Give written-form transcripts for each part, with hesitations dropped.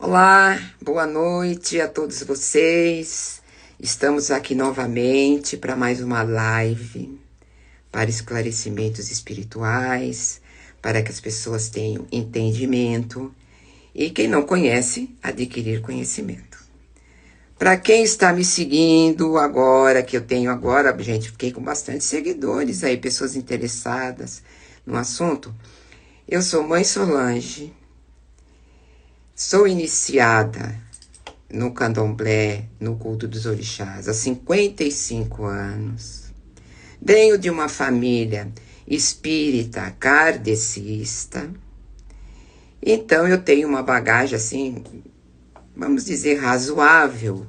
Olá, boa noite a todos vocês. Estamos aqui novamente para mais uma live para esclarecimentos espirituais, para que as pessoas tenham entendimento e quem não conhece, adquirir conhecimento. Para quem está me seguindo agora, que eu tenho agora, gente, fiquei com bastante seguidores aí, pessoas interessadas no assunto. Eu sou Mãe Solange. Sou iniciada no candomblé, no culto dos orixás, há 55 anos. Venho de uma família espírita kardecista. Então eu tenho uma bagagem assim, vamos dizer, razoável,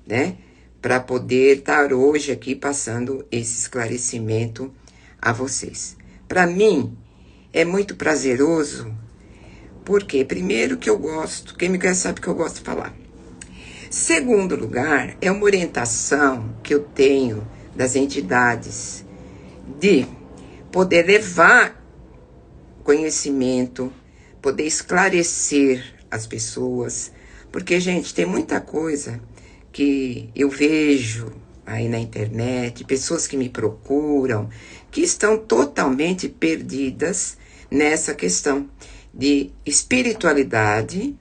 né? Para poder estar hoje aqui passando esse esclarecimento a vocês. Para mim, é muito prazeroso. Porque, primeiro, que eu gosto, quem me conhece sabe que eu gosto de falar. Segundo lugar, é uma orientação que eu tenho das entidades de poder levar conhecimento, poder esclarecer as pessoas. Porque, gente, tem muita coisa que eu vejo aí na internet, pessoas que me procuram, que estão totalmente perdidas nessa questão de espiritualidade,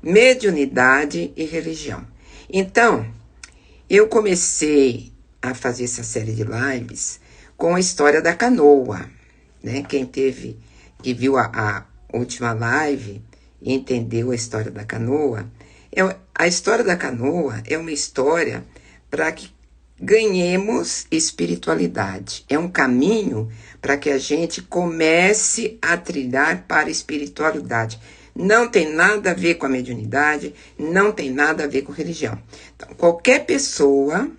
mediunidade e religião. Então, eu comecei a fazer essa série de lives com a história da canoa, né? Quem que viu a última live e entendeu a história da canoa, a história da canoa é uma história para que ganhemos espiritualidade. É um caminho para que a gente comece a trilhar para a espiritualidade. Não tem nada a ver com a mediunidade, não tem nada a ver com religião. Então, qualquer pessoa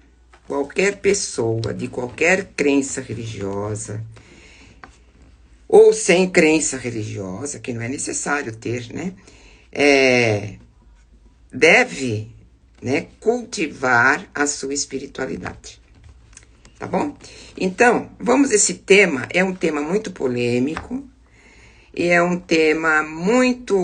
de qualquer crença religiosa, ou sem crença religiosa, que não é necessário ter, né? Deve, né, cultivar a sua espiritualidade. Tá bom? Então, esse tema é um tema muito polêmico e é um tema muito,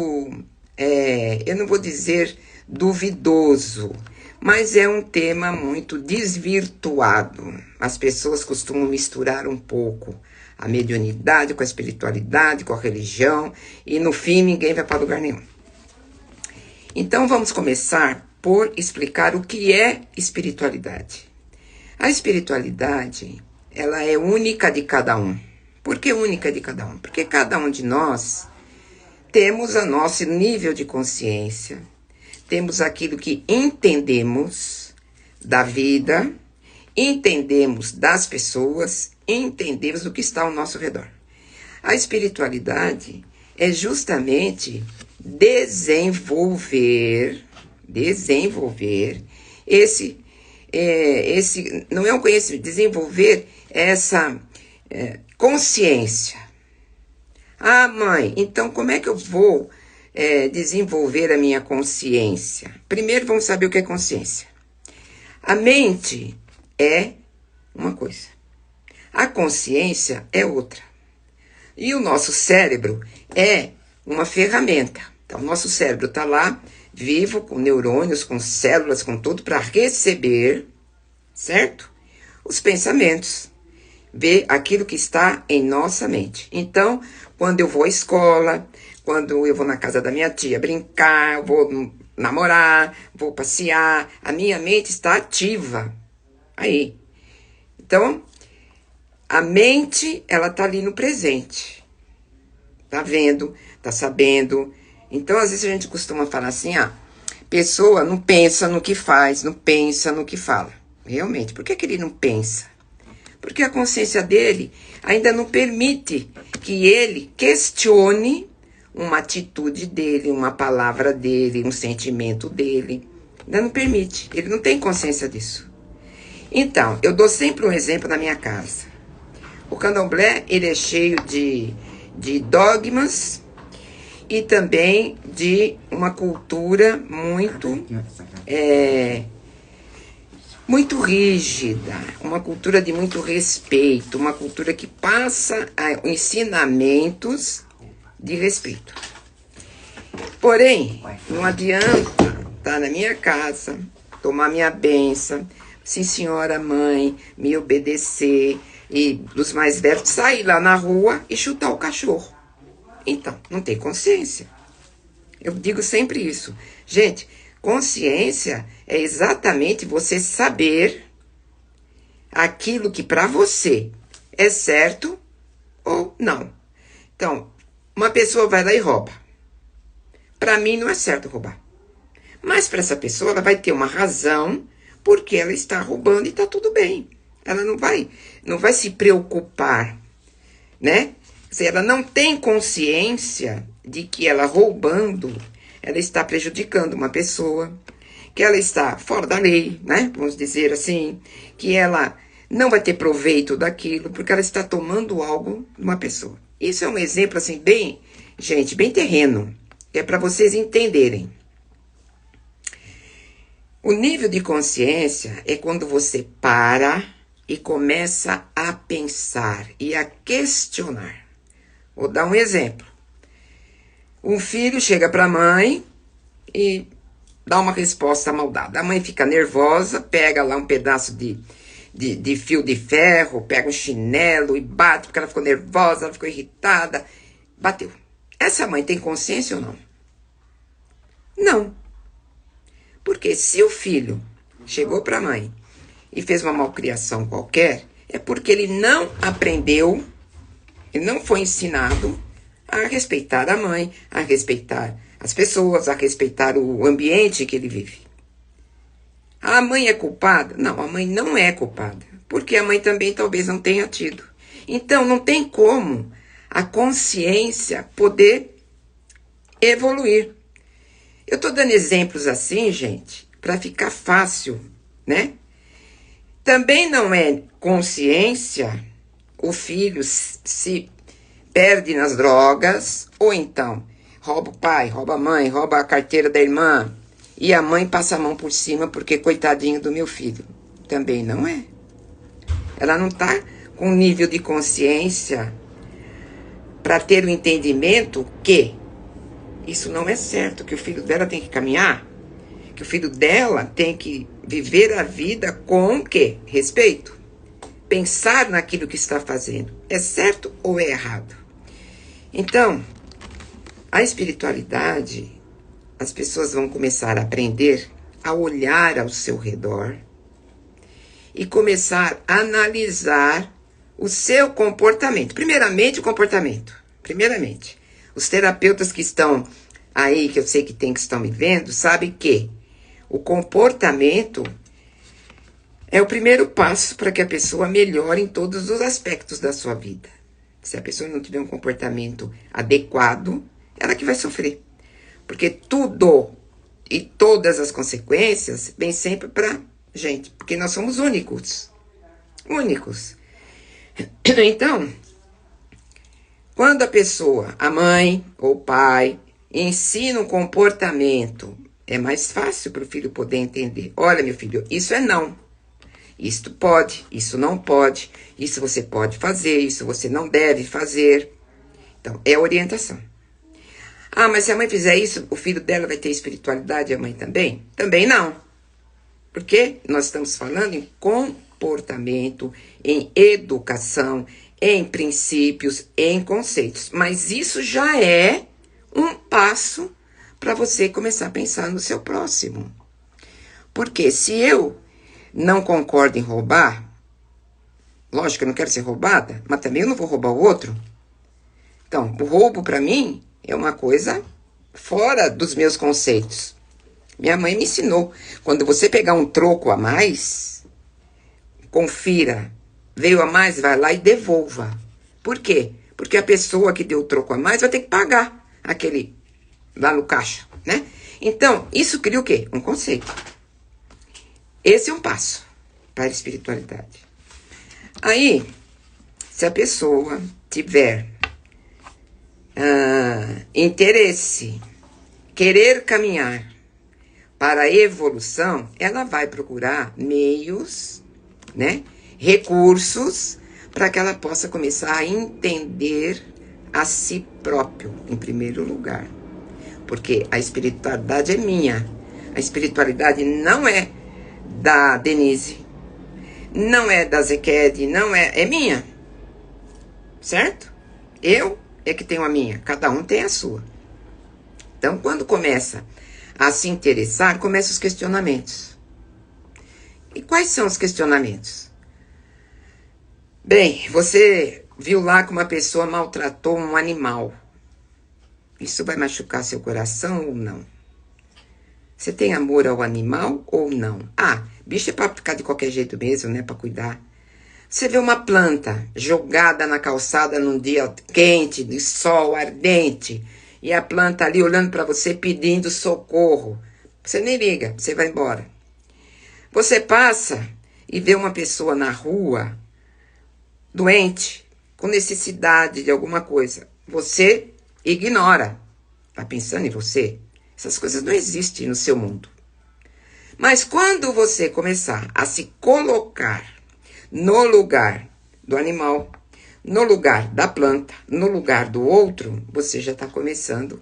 eu não vou dizer duvidoso, mas é um tema muito desvirtuado. As pessoas costumam misturar um pouco a mediunidade com a espiritualidade, com a religião, e no fim ninguém vai para lugar nenhum. Então, vamos começar por explicar o que é espiritualidade. A espiritualidade, ela é única de cada um. Por que única de cada um? Porque cada um de nós temos o nosso nível de consciência, temos aquilo que entendemos da vida, entendemos das pessoas, entendemos do que está ao nosso redor. A espiritualidade é justamente desenvolver esse não é um conhecimento, desenvolver essa consciência. Ah, mãe, então como é que eu vou desenvolver a minha consciência? Primeiro vamos saber o que é consciência. A mente é uma coisa, a consciência é outra. E o nosso cérebro é uma ferramenta. Então, o nosso cérebro está lá, vivo, com neurônios, com células, com tudo, para receber, certo? Os pensamentos, ver aquilo que está em nossa mente. Então, quando eu vou à escola, quando eu vou na casa da minha tia brincar, vou namorar, vou passear, a minha mente está ativa. Aí. Então, a mente, ela está ali no presente. Tá vendo, tá sabendo. Então, às vezes a gente costuma falar assim, pessoa não pensa no que faz, não pensa no que fala. Realmente, por que ele não pensa? Porque a consciência dele ainda não permite que ele questione uma atitude dele, uma palavra dele, um sentimento dele. Ainda não permite, ele não tem consciência disso. Então, eu dou sempre um exemplo na minha casa. O candomblé, ele é cheio de dogmas e também de uma cultura muito rígida, uma cultura de muito respeito, uma cultura que passa ensinamentos de respeito. Porém, não adianta estar na minha casa, tomar minha bênção, sim senhora mãe, me obedecer, e dos mais velhos sair lá na rua e chutar o cachorro. Então, não tem consciência. Eu digo sempre isso. Gente, consciência é exatamente você saber aquilo que para você é certo ou não. Então, uma pessoa vai lá e rouba. Para mim não é certo roubar. Mas para essa pessoa ela vai ter uma razão porque ela está roubando e está tudo bem. Ela não vai se preocupar, né? Ela não tem consciência de que ela roubando, ela está prejudicando uma pessoa, que ela está fora da lei, né? Vamos dizer assim, que ela não vai ter proveito daquilo, porque ela está tomando algo de uma pessoa. Isso é um exemplo, assim, bem, gente, bem terreno, que é para vocês entenderem. O nível de consciência é quando você para e começa a pensar e a questionar. Vou dar um exemplo. Um filho chega para a mãe e dá uma resposta maldada. A mãe fica nervosa, pega lá um pedaço de fio de ferro, pega um chinelo e bate, porque ela ficou nervosa, ela ficou irritada. Bateu. Essa mãe tem consciência ou não? Não. Porque se o filho chegou para a mãe e fez uma malcriação qualquer, é porque ele não aprendeu, ele não foi ensinado a respeitar a mãe, a respeitar as pessoas, a respeitar o ambiente que ele vive. A mãe é culpada? Não, a mãe não é culpada, porque a mãe também talvez não tenha tido. Então, não tem como a consciência poder evoluir. Eu estou dando exemplos assim, gente, para ficar fácil, né? Também não é consciência o filho se perde nas drogas, ou então rouba o pai, rouba a mãe, rouba a carteira da irmã, e a mãe passa a mão por cima porque coitadinho do meu filho. Também não é. Ela não está com nível de consciência para ter o entendimento que isso não é certo, que o filho dela tem que caminhar, que o filho dela tem que viver a vida com o quê? Respeito. Pensar naquilo que está fazendo. É certo ou é errado? Então, a espiritualidade, as pessoas vão começar a aprender a olhar ao seu redor e começar a analisar o seu comportamento. Primeiramente, o comportamento. Primeiramente. Os terapeutas que estão aí, que eu sei que estão me vendo, sabem que o comportamento é o primeiro passo para que a pessoa melhore em todos os aspectos da sua vida. Se a pessoa não tiver um comportamento adequado, ela que vai sofrer. Porque tudo e todas as consequências vêm sempre para gente, porque nós somos únicos. Únicos. Então, quando a pessoa, a mãe ou o pai, ensina um comportamento, é mais fácil para o filho poder entender. Olha, meu filho, isso é não. Isto pode, isso não pode, isso você pode fazer, isso você não deve fazer. Então, é orientação. Ah, mas se a mãe fizer isso, o filho dela vai ter espiritualidade e a mãe também? Também não. Porque nós estamos falando em comportamento, em educação, em princípios, em conceitos. Mas isso já é um passo para você começar a pensar no seu próximo. Porque se eu não concordo em roubar, lógico que eu não quero ser roubada, mas também eu não vou roubar o outro. Então, o roubo para mim é uma coisa fora dos meus conceitos. Minha mãe me ensinou, quando você pegar um troco a mais, confira, veio a mais, vai lá e devolva. Por quê? Porque a pessoa que deu o troco a mais vai ter que pagar aquele lá no caixa, né? Então, isso cria o quê? Um conceito. Esse é um passo para a espiritualidade. Aí, se a pessoa tiver interesse, querer caminhar para a evolução, ela vai procurar meios, né, recursos, para que ela possa começar a entender a si próprio, em primeiro lugar. porque a espiritualidade é minha. A espiritualidade não é da Denise, não é da Zequede, não é minha. Certo? Eu é que tenho a minha, cada um tem a sua. Então, quando começa a se interessar, começam os questionamentos. E quais são os questionamentos? Bem, você viu lá que uma pessoa maltratou um animal. Isso vai machucar seu coração ou não? Você tem amor ao animal ou não? Ah, bicho é pra ficar de qualquer jeito mesmo, né? Pra cuidar. Você vê uma planta jogada na calçada num dia quente, de sol ardente, e a planta ali olhando para você pedindo socorro. Você nem liga, você vai embora. Você passa e vê uma pessoa na rua, doente, com necessidade de alguma coisa. Você ignora. Está pensando em você? Essas coisas não existem no seu mundo. Mas quando você começar a se colocar no lugar do animal, no lugar da planta, no lugar do outro, você já está começando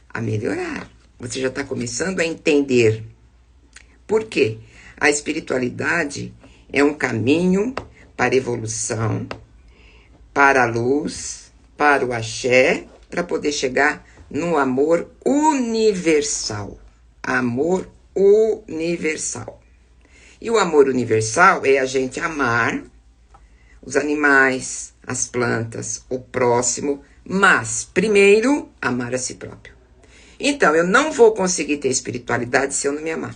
a melhorar. Você já está começando a entender. Por quê? A espiritualidade é um caminho para a evolução, para a luz, para o axé, para poder chegar no amor universal. Amor universal. E o amor universal é a gente amar os animais, as plantas, o próximo, mas primeiro amar a si próprio. Então, eu não vou conseguir ter espiritualidade se eu não me amar.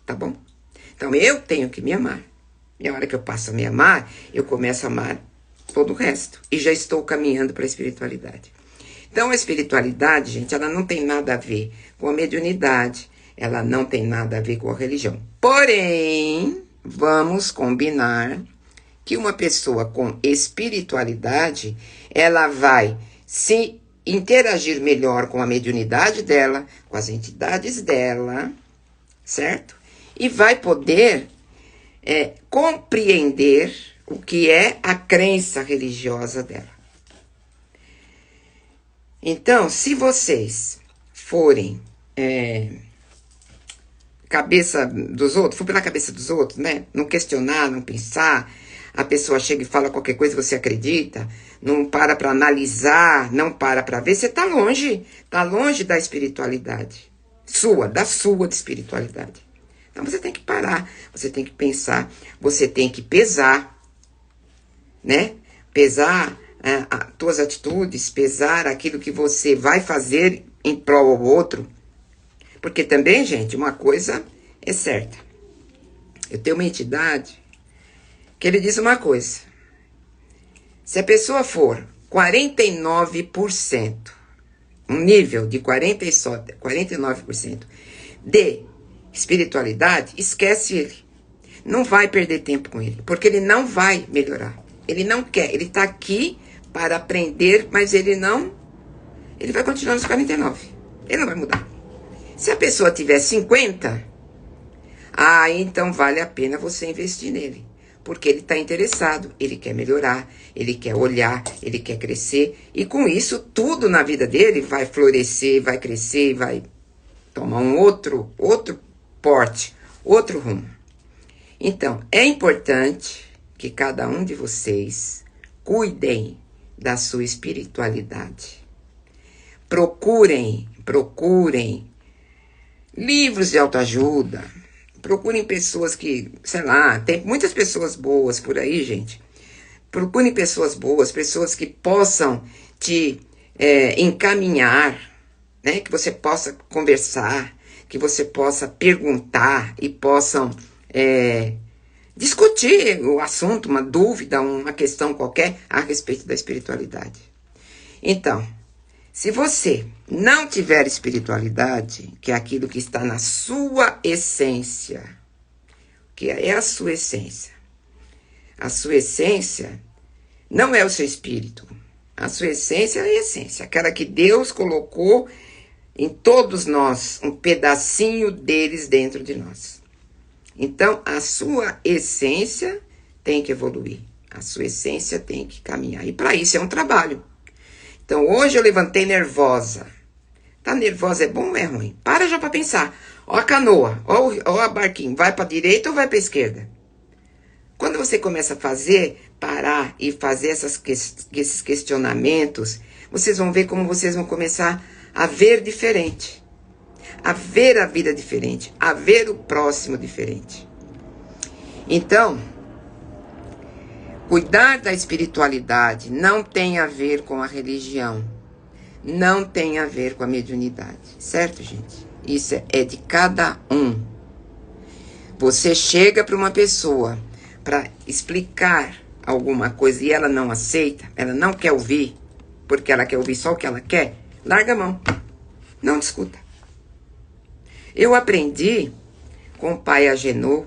Tá bom? Então, eu tenho que me amar. E a hora que eu passo a me amar, eu começo a amar todo o resto. E já estou caminhando para a espiritualidade. Então, a espiritualidade, gente, ela não tem nada a ver com a mediunidade. Ela não tem nada a ver com a religião. Porém, vamos combinar que uma pessoa com espiritualidade, ela vai se interagir melhor com a mediunidade dela, com as entidades dela, certo? E vai poder compreender o que é a crença religiosa dela. Então, se vocês forem cabeça dos outros, for pela cabeça dos outros, né? Não questionar, não pensar. A pessoa chega e fala qualquer coisa, você acredita. Não para analisar, não para ver. Você tá longe da espiritualidade. Da sua espiritualidade. Então você tem que parar, você tem que pensar, você tem que pesar, né? Pesar as tuas atitudes, pesar aquilo que você vai fazer em prol ao outro. Porque também, gente, uma coisa é certa. Eu tenho uma entidade que ele diz uma coisa. Se a pessoa for 49%, um nível de 49% de espiritualidade, esquece ele. Não vai perder tempo com ele, porque ele não vai melhorar. Ele não quer, ele está aqui para aprender, mas ele vai continuar nos 49%. Ele não vai mudar. Se a pessoa tiver 50%, então vale a pena você investir nele. Porque ele está interessado, ele quer melhorar, ele quer olhar, ele quer crescer. E com isso, tudo na vida dele vai florescer, vai crescer, vai tomar um outro porte, outro rumo. Então, é importante que cada um de vocês cuidem da sua espiritualidade. Procurem livros de autoajuda. Procurem pessoas que, sei lá, tem muitas pessoas boas por aí, gente. Procurem pessoas boas, pessoas que possam te encaminhar, né? Que você possa conversar, que você possa perguntar e possam discutir o assunto, uma dúvida, uma questão qualquer a respeito da espiritualidade. Então, se você não tiver espiritualidade, que é aquilo que está na sua essência, que é a sua essência. A sua essência não é o seu espírito. A sua essência é a essência, aquela que Deus colocou em todos nós, um pedacinho deles dentro de nós. Então, a sua essência tem que evoluir. A sua essência tem que caminhar. E para isso é um trabalho. Então, hoje eu levantei nervosa. Tá nervosa é bom ou é ruim? Para já para pensar. Ó a canoa, ó a barquinho, vai para a direita ou vai para a esquerda? Quando você começa a fazer, parar e fazer esses questionamentos, vocês vão ver como vocês vão começar a ver diferente. A ver a vida diferente, a ver o próximo diferente. Então, cuidar da espiritualidade não tem a ver com a religião, não tem a ver com a mediunidade, certo, gente? Isso é de cada um. Você chega para uma pessoa para explicar alguma coisa e ela não aceita, ela não quer ouvir, porque ela quer ouvir só o que ela quer, larga a mão, não discuta. Eu aprendi com o pai Agenor,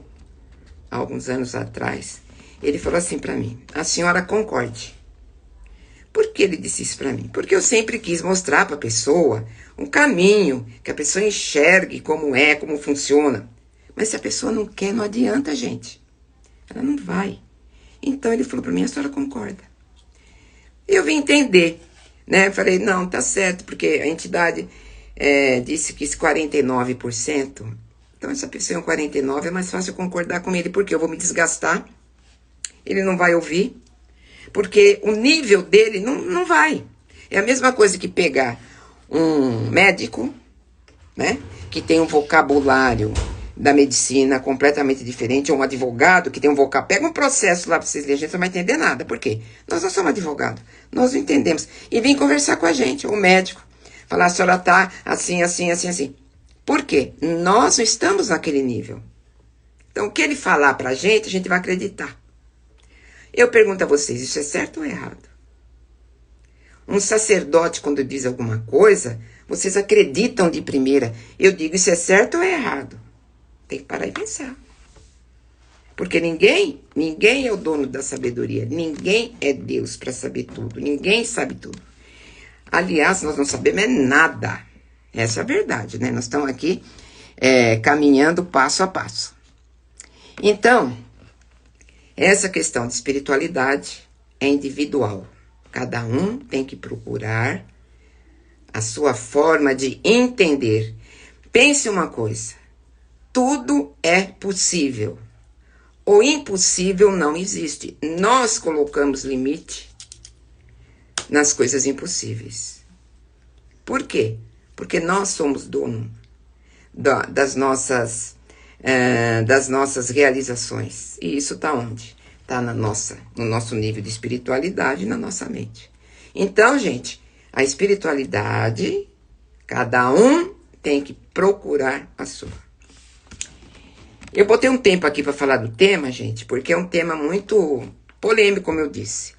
há alguns anos atrás. Ele falou assim para mim: a senhora concorde. Por que ele disse isso para mim? Porque eu sempre quis mostrar para a pessoa um caminho, que a pessoa enxergue como é, como funciona. Mas se a pessoa não quer, não adianta, gente. Ela não vai. Então ele falou para mim: a senhora concorda. Eu vim entender, né? Eu falei: não, tá certo, porque a entidade disse que esse 49%, então essa pessoa é um 49%, é mais fácil concordar com ele, porque eu vou me desgastar, ele não vai ouvir, porque o nível dele não vai. É a mesma coisa que pegar um médico, né, que tem um vocabulário da medicina completamente diferente, ou um advogado que tem um vocabulário. Pega um processo lá para vocês lerem, a gente não vai entender nada. Por quê? Nós não somos advogados, nós não entendemos. E vem conversar com a gente, o médico. Falar: a senhora tá assim, assim, assim, assim. Por quê? Nós não estamos naquele nível. Então, o que ele falar pra gente, a gente vai acreditar. Eu pergunto a vocês, isso é certo ou errado? Um sacerdote, quando diz alguma coisa, vocês acreditam de primeira. Eu digo, isso é certo ou é errado? Tem que parar e pensar. Porque ninguém é o dono da sabedoria. Ninguém é Deus para saber tudo. Ninguém sabe tudo. Aliás, nós não sabemos nada. Essa é a verdade, né? Nós estamos aqui caminhando passo a passo. Então, essa questão de espiritualidade é individual. Cada um tem que procurar a sua forma de entender. Pense uma coisa: tudo é possível. O impossível não existe. Nós colocamos limite nas coisas impossíveis. Por quê? Porque nós somos dono das nossas realizações. E isso está onde? Está no nosso nível de espiritualidade, na nossa mente. Então, gente, a espiritualidade, cada um tem que procurar a sua. Eu botei um tempo aqui para falar do tema, gente, porque é um tema muito polêmico, como eu disse.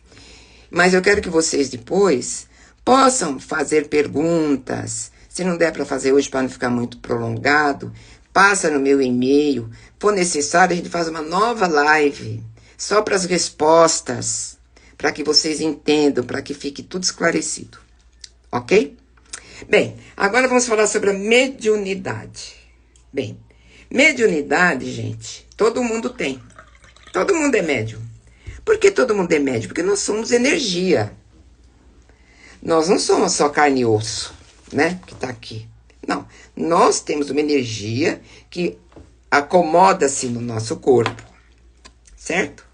Mas eu quero que vocês depois possam fazer perguntas. Se não der para fazer hoje, para não ficar muito prolongado, passa no meu e-mail. For necessário, a gente faz uma nova live só para as respostas, para que vocês entendam, para que fique tudo esclarecido. Ok? Bem, agora vamos falar sobre a mediunidade. Bem, mediunidade, gente, todo mundo tem. Todo mundo é médium. Por que todo mundo é médium? Porque nós somos energia. Nós não somos só carne e osso, né? Que tá aqui. Não. Nós temos uma energia que acomoda-se no nosso corpo. Certo?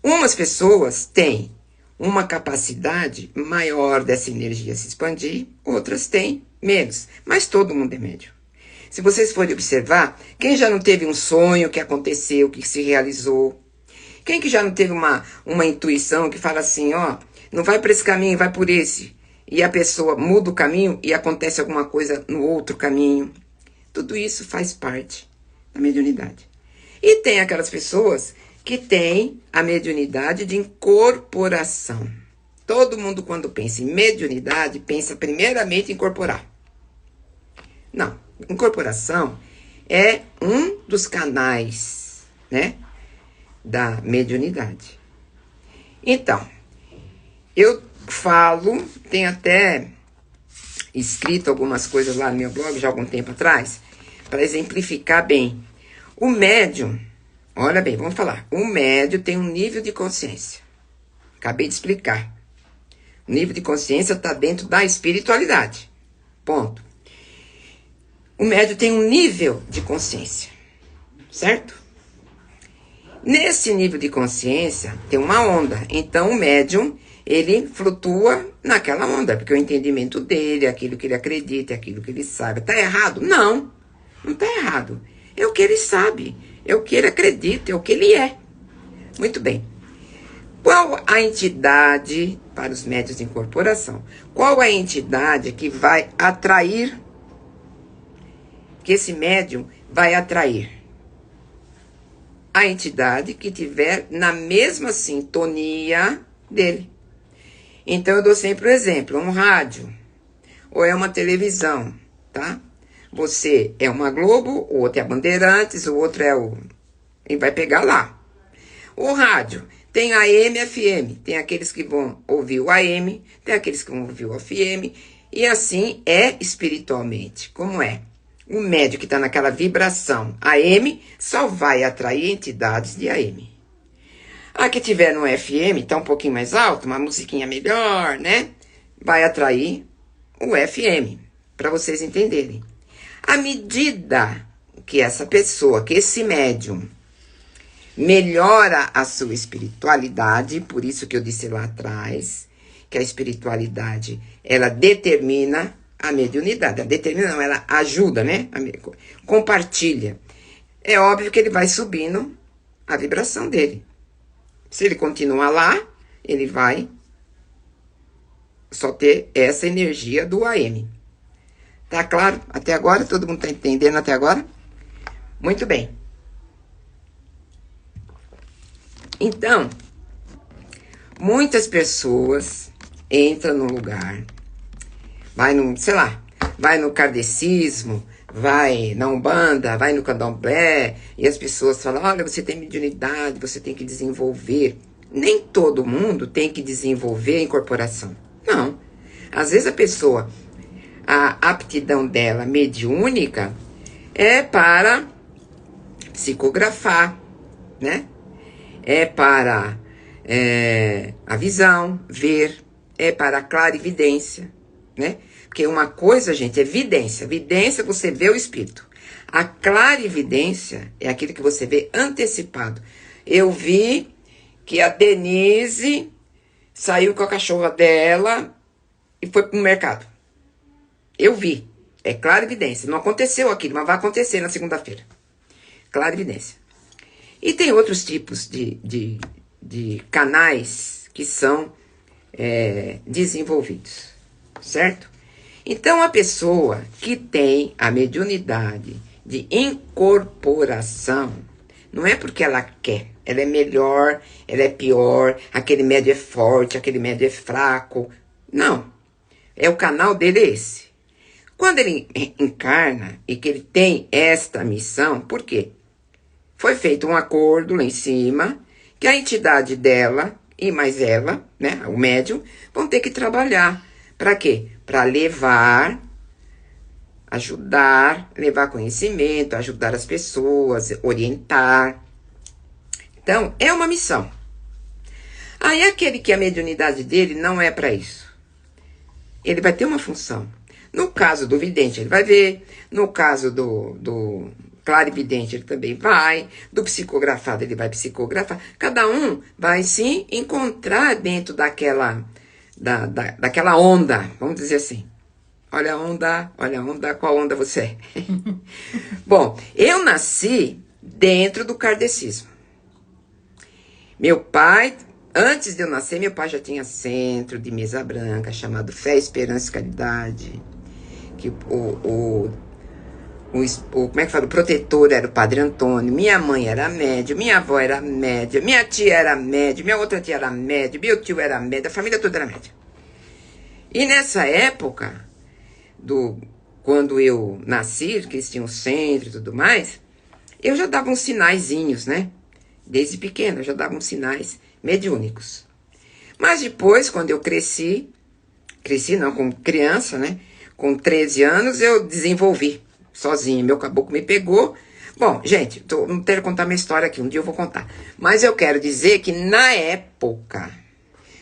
Umas pessoas têm uma capacidade maior dessa energia se expandir, outras têm menos. Mas todo mundo é médium. Se vocês forem observar, quem já não teve um sonho que aconteceu, que se realizou? Quem que já não teve uma intuição que fala assim, ó, não vai por esse caminho, vai por esse. E a pessoa muda o caminho e acontece alguma coisa no outro caminho. Tudo isso faz parte da mediunidade. E tem aquelas pessoas que têm a mediunidade de incorporação. Todo mundo, quando pensa em mediunidade, pensa primeiramente em incorporar. Não, incorporação é um dos canais, né, da mediunidade. Então, eu falo, tenho até escrito algumas coisas lá no meu blog já há algum tempo atrás, para exemplificar bem. O médium, olha bem, vamos falar. O médium tem um nível de consciência. Acabei de explicar. O nível de consciência está dentro da espiritualidade. Ponto. o médium tem um nível de consciência, certo? Nesse nível de consciência tem uma onda. Então o médium, ele flutua naquela onda, porque o entendimento dele, aquilo que ele acredita, aquilo que ele sabe. Tá errado? Não, não tá errado. É o que ele sabe, é o que ele acredita, é o que ele é. Muito bem. Qual a entidade, para os médiuns de incorporação, qual a entidade que vai atrair, que esse médium vai atrair? A entidade que tiver na mesma sintonia dele. Então eu dou sempre o exemplo, um rádio, ou é uma televisão, tá? Você é uma Globo, o outro é a Bandeirantes, o outro é o... e vai pegar lá. O rádio tem AM e FM, tem aqueles que vão ouvir o AM, tem aqueles que vão ouvir o FM, e assim é espiritualmente. Como é? O médium que está naquela vibração AM só vai atrair entidades de AM. A que tiver no FM, está um pouquinho mais alto, uma musiquinha melhor, né? Vai atrair o FM, para vocês entenderem. À medida que essa pessoa, que esse médium, melhora a sua espiritualidade, por isso que eu disse lá atrás, que a espiritualidade, ela determina a mediunidade. Ela determina, não, ela ajuda, né? Compartilha. É óbvio que ele vai subindo a vibração dele. Se ele continuar lá, ele vai só ter essa energia do AM. Tá claro? Até agora? Todo mundo tá entendendo até agora? Muito bem. Então, muitas pessoas entram no lugar, vai no, sei lá, vai no kardecismo, vai na Umbanda, vai no Candomblé, e as pessoas falam, olha, você tem mediunidade, você tem que desenvolver. Nem todo mundo tem que desenvolver a incorporação. Não. Às vezes a pessoa, a aptidão dela mediúnica é para psicografar, né? É para a visão, ver, é para a clarividência, né? Porque uma coisa, gente, é vidência. Vidência, você vê o espírito. A clarividência é aquilo que você vê antecipado. Eu vi que a Denise saiu com a cachorra dela e foi pro mercado. Eu vi. É clarividência. Não aconteceu aquilo, mas vai acontecer na segunda-feira. Clarividência. E tem outros tipos de canais que são desenvolvidos, certo? Então, a pessoa que tem a mediunidade de incorporação, não é porque ela quer, ela é melhor, ela é pior, aquele médium é forte, aquele médium é fraco. Não, o canal dele é esse. Quando ele encarna e que ele tem esta missão, por quê? Foi feito um acordo lá em cima, que a entidade dela e mais ela, né, o médium, vão ter que trabalhar. Para quê? Para levar, ajudar, levar conhecimento, ajudar as pessoas, orientar. Então, é uma missão. Aí, aquele que a mediunidade dele não é para isso. Ele vai ter uma função. No caso do vidente, ele vai ver. No caso do clarividente, ele também vai. Do psicografado, ele vai psicografar. Cada um vai se encontrar dentro daquela onda, vamos dizer assim. Olha a onda, qual onda você é? Bom, eu nasci dentro do kardecismo. Meu pai, antes de eu nascer, meu pai já tinha centro de mesa branca, chamado Fé, Esperança e Caridade. Que como é que fala? O protetor era o Padre Antônio, minha mãe era médium, minha avó era médium, minha tia era médium, minha outra tia era médium, meu tio era médium, a família toda era médium. E nessa época, quando eu nasci, que eles tinham centro e tudo mais, eu já dava uns sinaizinhos, né? Desde pequena, eu já dava uns sinais mediúnicos. Mas depois, quando eu cresci não, como criança, né? Com 13 anos, eu desenvolvi sozinho. Meu caboclo me pegou. Bom, gente, não quero contar minha história aqui, um dia eu vou contar. Mas eu quero dizer que na época,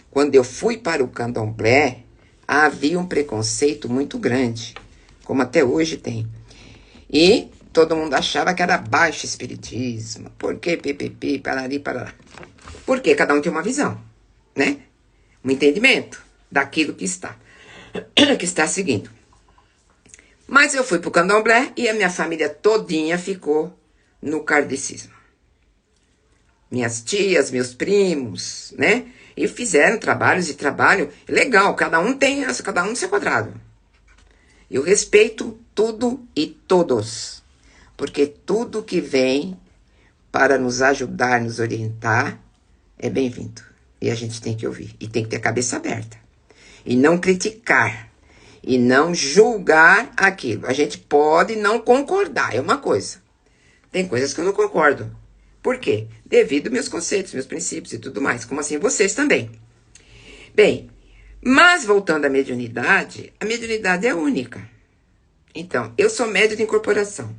quando eu fui para o candomblé, havia um preconceito muito grande, como até hoje tem. E todo mundo achava que era baixo espiritismo. Por que PPP, parari, parará? Porque cada um tem uma visão, né? Um entendimento daquilo que está seguindo. Mas eu fui pro candomblé e a minha família todinha ficou no kardecismo. Minhas tias, meus primos, né? E fizeram trabalhos e trabalho legal. Cada um no seu quadrado. Eu respeito tudo e todos. Porque tudo que vem para nos ajudar, nos orientar, é bem-vindo. E a gente tem que ouvir. E tem que ter a cabeça aberta. E não criticar. E não julgar aquilo. A gente pode não concordar, é uma coisa. Tem coisas que eu não concordo. Por quê? Devido aos meus conceitos, meus princípios e tudo mais. Como assim vocês também. Bem, mas voltando à mediunidade, a mediunidade é única. Então, eu sou médium de incorporação.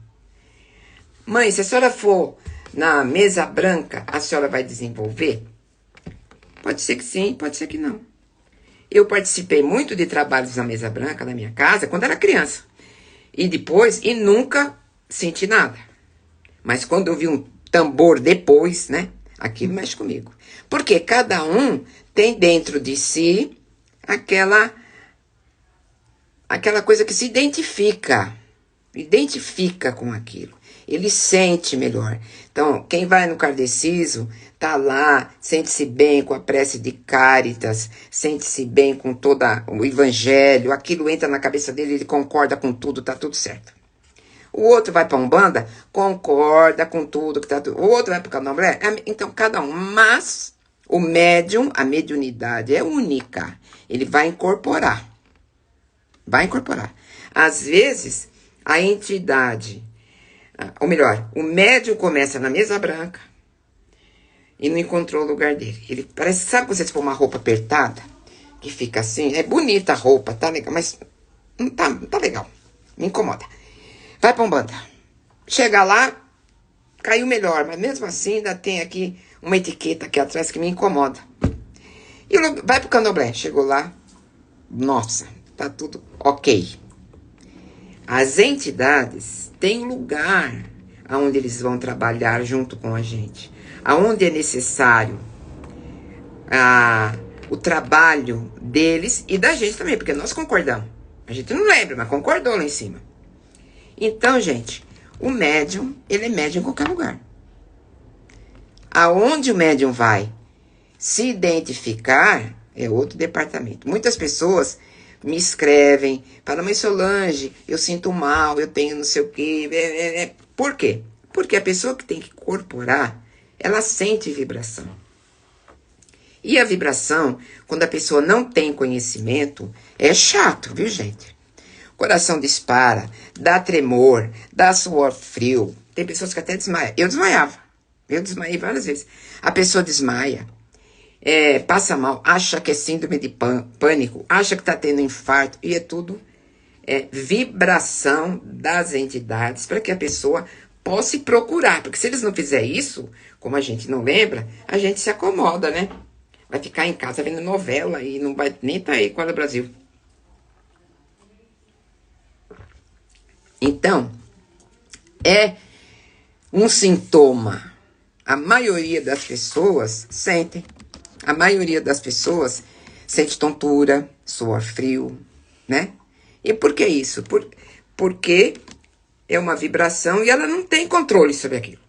Mãe, se a senhora for na mesa branca, a senhora vai desenvolver? Pode ser que sim, pode ser que não. Eu participei muito de trabalhos na mesa branca, na minha casa, quando era criança. E nunca senti nada. Mas quando eu vi um tambor depois, né? Aquilo mexe comigo. Porque cada um tem dentro de si aquela coisa que se identifica com aquilo. Ele sente melhor. Então, quem vai no kardecismo, tá lá, sente-se bem com a prece de Cáritas, sente-se bem com todo o evangelho, aquilo entra na cabeça dele, ele concorda com tudo, tá tudo certo. O outro vai para Umbanda, concorda com tudo, que tá tudo. O outro vai para o candomblé, então cada um. Mas o médium, a mediunidade é única. Ele vai incorporar. Às vezes, a entidade, ou melhor, o médium começa na mesa branca e não encontrou o lugar dele. Ele parece, sabe quando você põe uma roupa apertada? Que fica assim, é bonita a roupa, tá legal, mas não tá legal, me incomoda. Vai pra Umbanda. Chega lá, caiu melhor, mas mesmo assim ainda tem aqui uma etiqueta aqui atrás que me incomoda. E vai pro candomblé, chegou lá, nossa, tá tudo ok. As entidades têm lugar onde eles vão trabalhar junto com a gente. Aonde é necessário o trabalho deles e da gente também, porque nós concordamos. A gente não lembra, mas concordou lá em cima. Então, gente, o médium, ele é médium em qualquer lugar. Aonde o médium vai se identificar é outro departamento. Muitas pessoas me escrevem, falam, mas Solange, eu sinto mal, eu tenho não sei o quê. Por quê? Porque a pessoa que tem que incorporar, ela sente vibração. E a vibração, quando a pessoa não tem conhecimento, é chato, viu, gente? O coração dispara, dá tremor, dá suor frio. Tem pessoas que até desmaiam. Eu desmaiava. Eu desmaiei várias vezes. A pessoa desmaia. Passa mal, acha que é síndrome de pânico, acha que está tendo infarto, e é tudo vibração das entidades para que a pessoa possa se procurar, porque se eles não fizerem isso, como a gente não lembra, a gente se acomoda, né? Vai ficar em casa vendo novela e não vai nem estar aí com o Brasil. Então, é um sintoma. A maioria das pessoas sentem. A maioria das pessoas sente tontura, suor frio, né? E por que isso? Porque é uma vibração e ela não tem controle sobre aquilo.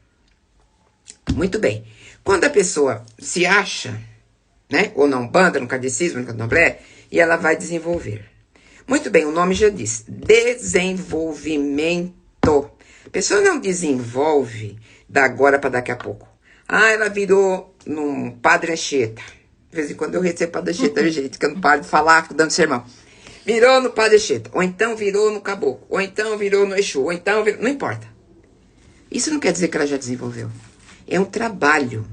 Muito bem. Quando a pessoa se acha, né? Ou na Umbanda, no kardecismo, no candomblé, e ela vai desenvolver. Muito bem, o nome já diz. Desenvolvimento. A pessoa não desenvolve da agora para daqui a pouco. Ela virou num Padre Anchieta. De vez em quando eu recebo Padre Anchieta, gente, que eu não paro de falar, dando sermão. Virou no Padre Anchieta, ou então virou no Caboclo, ou então virou no Exu, ou então virou... Não importa. Isso não quer dizer que ela já desenvolveu. É um trabalho.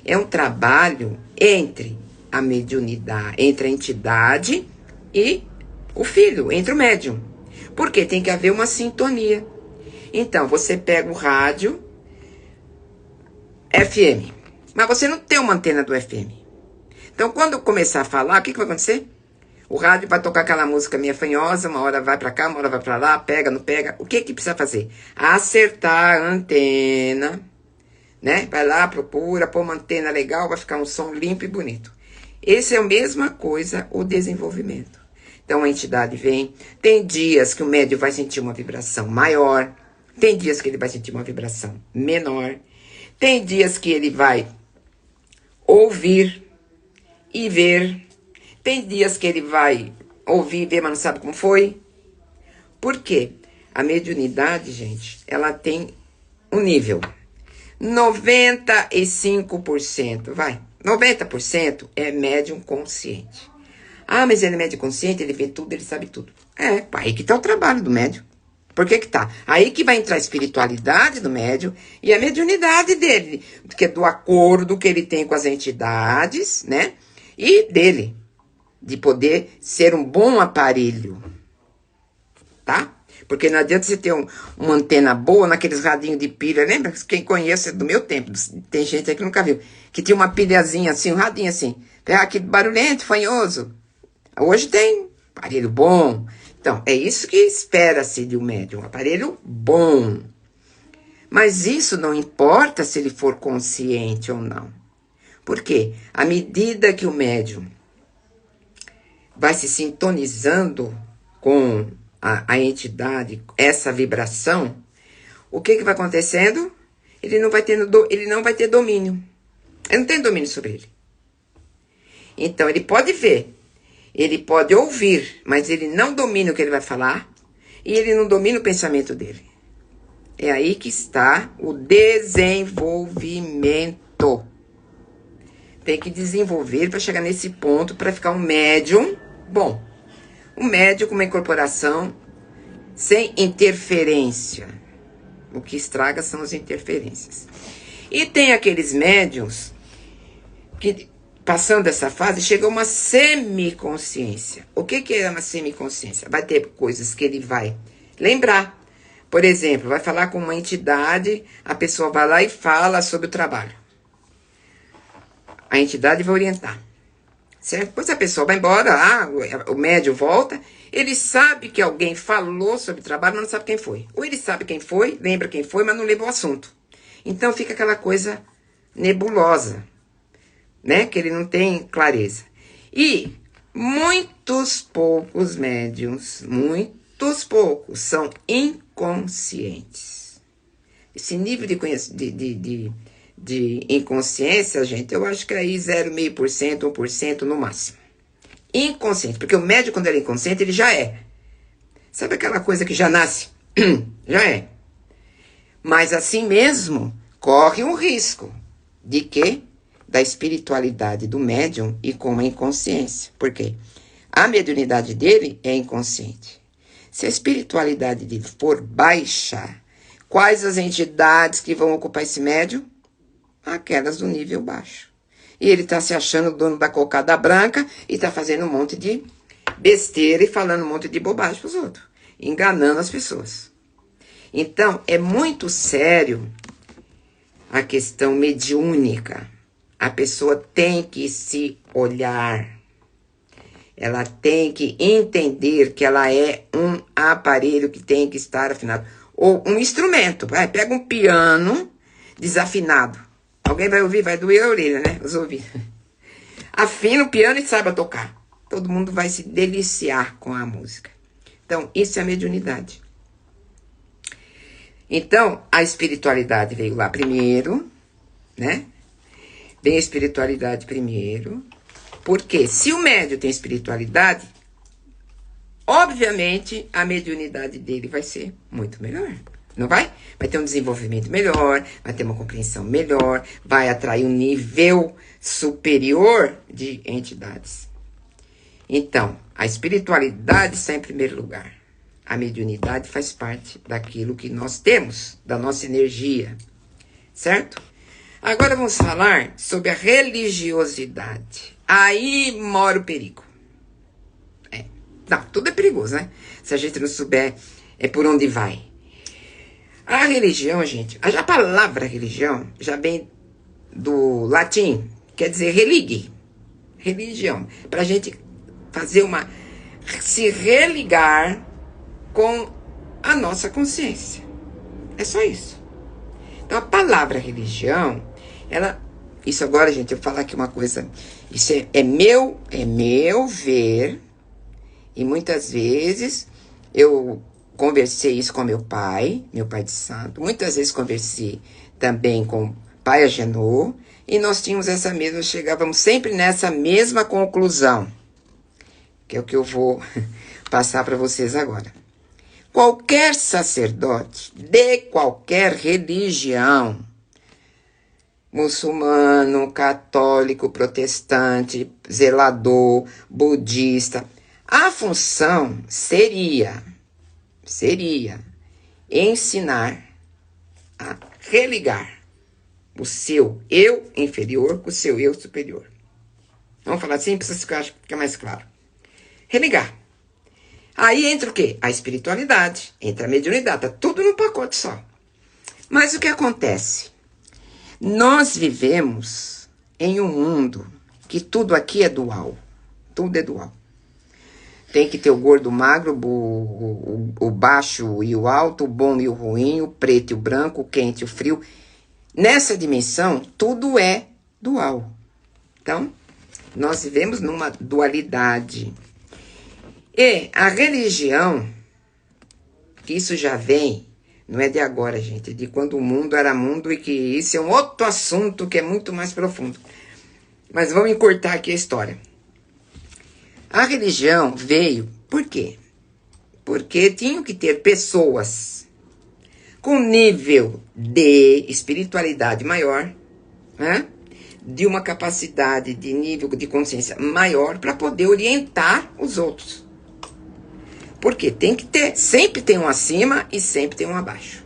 É um trabalho entre a mediunidade, entre a entidade e o filho, entre o médium. Porque tem que haver uma sintonia. Então, você pega o rádio FM, mas você não tem uma antena do FM. Então, quando eu começar a falar, o que vai acontecer? O rádio vai tocar aquela música meio fanhosa, uma hora vai para cá, uma hora vai para lá, pega, não pega. O que que precisa fazer? Acertar a antena, né? Vai lá, procura, pôr uma antena legal, vai ficar um som limpo e bonito. Esse é a mesma coisa, o desenvolvimento. Então a entidade vem, tem dias que o médium vai sentir uma vibração maior, tem dias que ele vai sentir uma vibração menor, tem dias que ele vai ouvir e ver, tem dias que ele vai ouvir e ver, mas não sabe como foi. Por quê? A mediunidade, gente, ela tem um nível. 95%, vai, 90% é médium consciente. Ah, mas ele é médium consciente, ele vê tudo, ele sabe tudo. É, aí que tá o trabalho do médium. Por que que tá? Aí que vai entrar a espiritualidade do médium e a mediunidade dele, que é do acordo que ele tem com as entidades, né? E dele, de poder ser um bom aparelho, tá? Porque não adianta você ter uma antena boa naqueles radinhos de pilha. Lembra? Quem conhece é do meu tempo. Tem gente aí que nunca viu. Que tinha uma pilhazinha assim, um radinho assim. Aquele barulhento, fanhoso. Hoje tem aparelho bom. Então, é isso que espera-se de um médium. Um aparelho bom. Mas isso não importa se ele for consciente ou não. Por quê? À medida que o médium vai se sintonizando com a entidade, essa vibração, o que vai acontecendo? Ele não vai ter domínio. Ele não tem domínio sobre ele. Então, ele pode ver, ele pode ouvir, mas ele não domina o que ele vai falar e ele não domina o pensamento dele. É aí que está o desenvolvimento. Tem que desenvolver para chegar nesse ponto, para ficar um médium bom. Um médium com uma incorporação sem interferência. O que estraga são as interferências. E tem aqueles médiums que, passando essa fase, chega a uma semiconsciência. O que é uma semiconsciência? Vai ter coisas que ele vai lembrar. Por exemplo, vai falar com uma entidade, a pessoa vai lá e fala sobre o trabalho. A entidade vai orientar. Certo? Depois a pessoa vai embora, o médium volta, ele sabe que alguém falou sobre trabalho, mas não sabe quem foi. Ou ele sabe quem foi, lembra quem foi, mas não lembra o assunto. Então fica aquela coisa nebulosa, né? Que ele não tem clareza. E muitos poucos médiums, muitos poucos, são inconscientes. Esse nível de inconsciência, gente, eu acho que é aí 0,5%, 1% no máximo. Inconsciente, porque o médium, quando ele é inconsciente, ele já é. Sabe aquela coisa que já nasce? Já é. Mas assim mesmo, corre um risco de quê? Da espiritualidade do médium e com a inconsciência. Por quê? A mediunidade dele é inconsciente. Se a espiritualidade dele for baixa, quais as entidades que vão ocupar esse médium? Aquelas do nível baixo. E ele está se achando dono da cocada branca e está fazendo um monte de besteira e falando um monte de bobagem para os outros, enganando as pessoas. Então, é muito sério a questão mediúnica. A pessoa tem que se olhar. Ela tem que entender que ela é um aparelho que tem que estar afinado. Ou um instrumento. Pega um piano desafinado. Alguém vai ouvir, vai doer a orelha, né? Os ouvidos. Afina o piano e saiba tocar. Todo mundo vai se deliciar com a música. Então, isso é a mediunidade. Então, a espiritualidade veio lá primeiro, né? Vem a espiritualidade primeiro. Porque se o médium tem espiritualidade, obviamente a mediunidade dele vai ser muito melhor. Não vai? Vai ter um desenvolvimento melhor, vai ter uma compreensão melhor, vai atrair um nível superior de entidades. Então, a espiritualidade está em primeiro lugar. A mediunidade faz parte daquilo que nós temos, da nossa energia. Certo? Agora vamos falar sobre a religiosidade. Aí mora o perigo. Não, tudo é perigoso, né? Se a gente não souber por onde vai. A religião, gente, a palavra religião já vem do latim, quer dizer religue, religião. Pra gente se religar com a nossa consciência. É só isso. Então a palavra religião, isso agora, gente, eu vou falar aqui uma coisa, isso é meu ver, e muitas vezes eu conversei isso com meu pai de santo, muitas vezes conversei também com o pai Agenor, e nós chegávamos sempre nessa mesma conclusão, que é o que eu vou passar para vocês agora. Qualquer sacerdote de qualquer religião, muçulmano, católico, protestante, zelador, budista, a função seria ensinar a religar o seu eu inferior com o seu eu superior. Vamos falar assim, para ficar mais claro. Religar. Aí entra o quê? A espiritualidade, entra a mediunidade, tá tudo num pacote só. Mas o que acontece? Nós vivemos em um mundo que tudo aqui é dual. Tudo é dual. Tem que ter o gordo, o magro, o baixo e o alto, o bom e o ruim, o preto e o branco, o quente e o frio. Nessa dimensão, tudo é dual. Então, nós vivemos numa dualidade. E a religião, que isso já vem, não é de agora, gente, é de quando o mundo era mundo, e que isso é um outro assunto que é muito mais profundo. Mas vamos encurtar aqui a história. A religião veio, por quê? Porque tinham que ter pessoas com nível de espiritualidade maior, né? De uma capacidade de nível de consciência maior para poder orientar os outros. Porque tem que ter, sempre tem um acima e sempre tem um abaixo.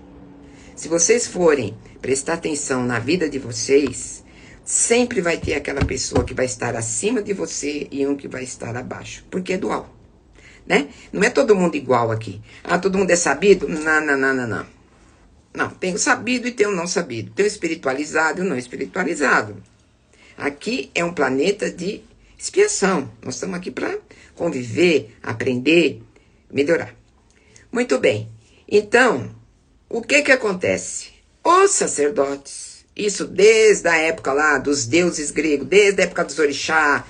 Se vocês forem prestar atenção na vida de vocês, sempre vai ter aquela pessoa que vai estar acima de você e um que vai estar abaixo. Porque é dual, né? Não é todo mundo igual aqui. Ah, todo mundo é sabido? Não. Não, tem o sabido e tem o não sabido. Tem o espiritualizado e o não espiritualizado. Aqui é um planeta de expiação. Nós estamos aqui para conviver, aprender, melhorar. Muito bem. Então, o que acontece? Os sacerdotes, isso desde a época lá dos deuses gregos, desde a época dos orixás,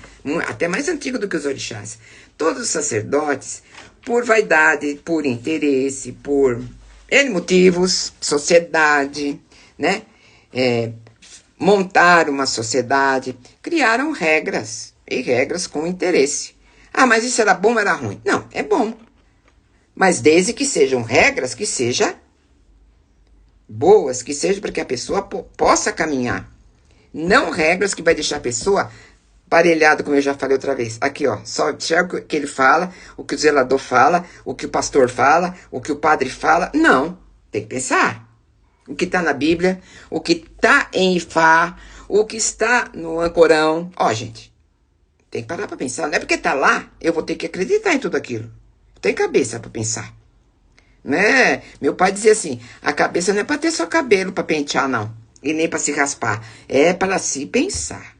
até mais antigo do que os orixás, todos os sacerdotes, por vaidade, por interesse, por N motivos, sociedade, né? Montar uma sociedade, criaram regras, e regras com interesse. Ah, mas isso era bom ou era ruim? Não, é bom. Mas desde que sejam regras que sejam boas, que sejam para que a pessoa possa caminhar. Não regras que vai deixar a pessoa parelhada, como eu já falei outra vez. Aqui, ó, só enxerga o que ele fala, o que o zelador fala, o que o pastor fala, o que o padre fala. Não, tem que pensar. O que está na Bíblia, o que está em Ifá, o que está no Ancorão. Ó, gente, tem que parar para pensar. Não é porque está lá, eu vou ter que acreditar em tudo aquilo. Tem cabeça para pensar, né? Meu pai dizia assim, a cabeça não é para ter só cabelo para pentear, não. E nem para se raspar. É para se pensar.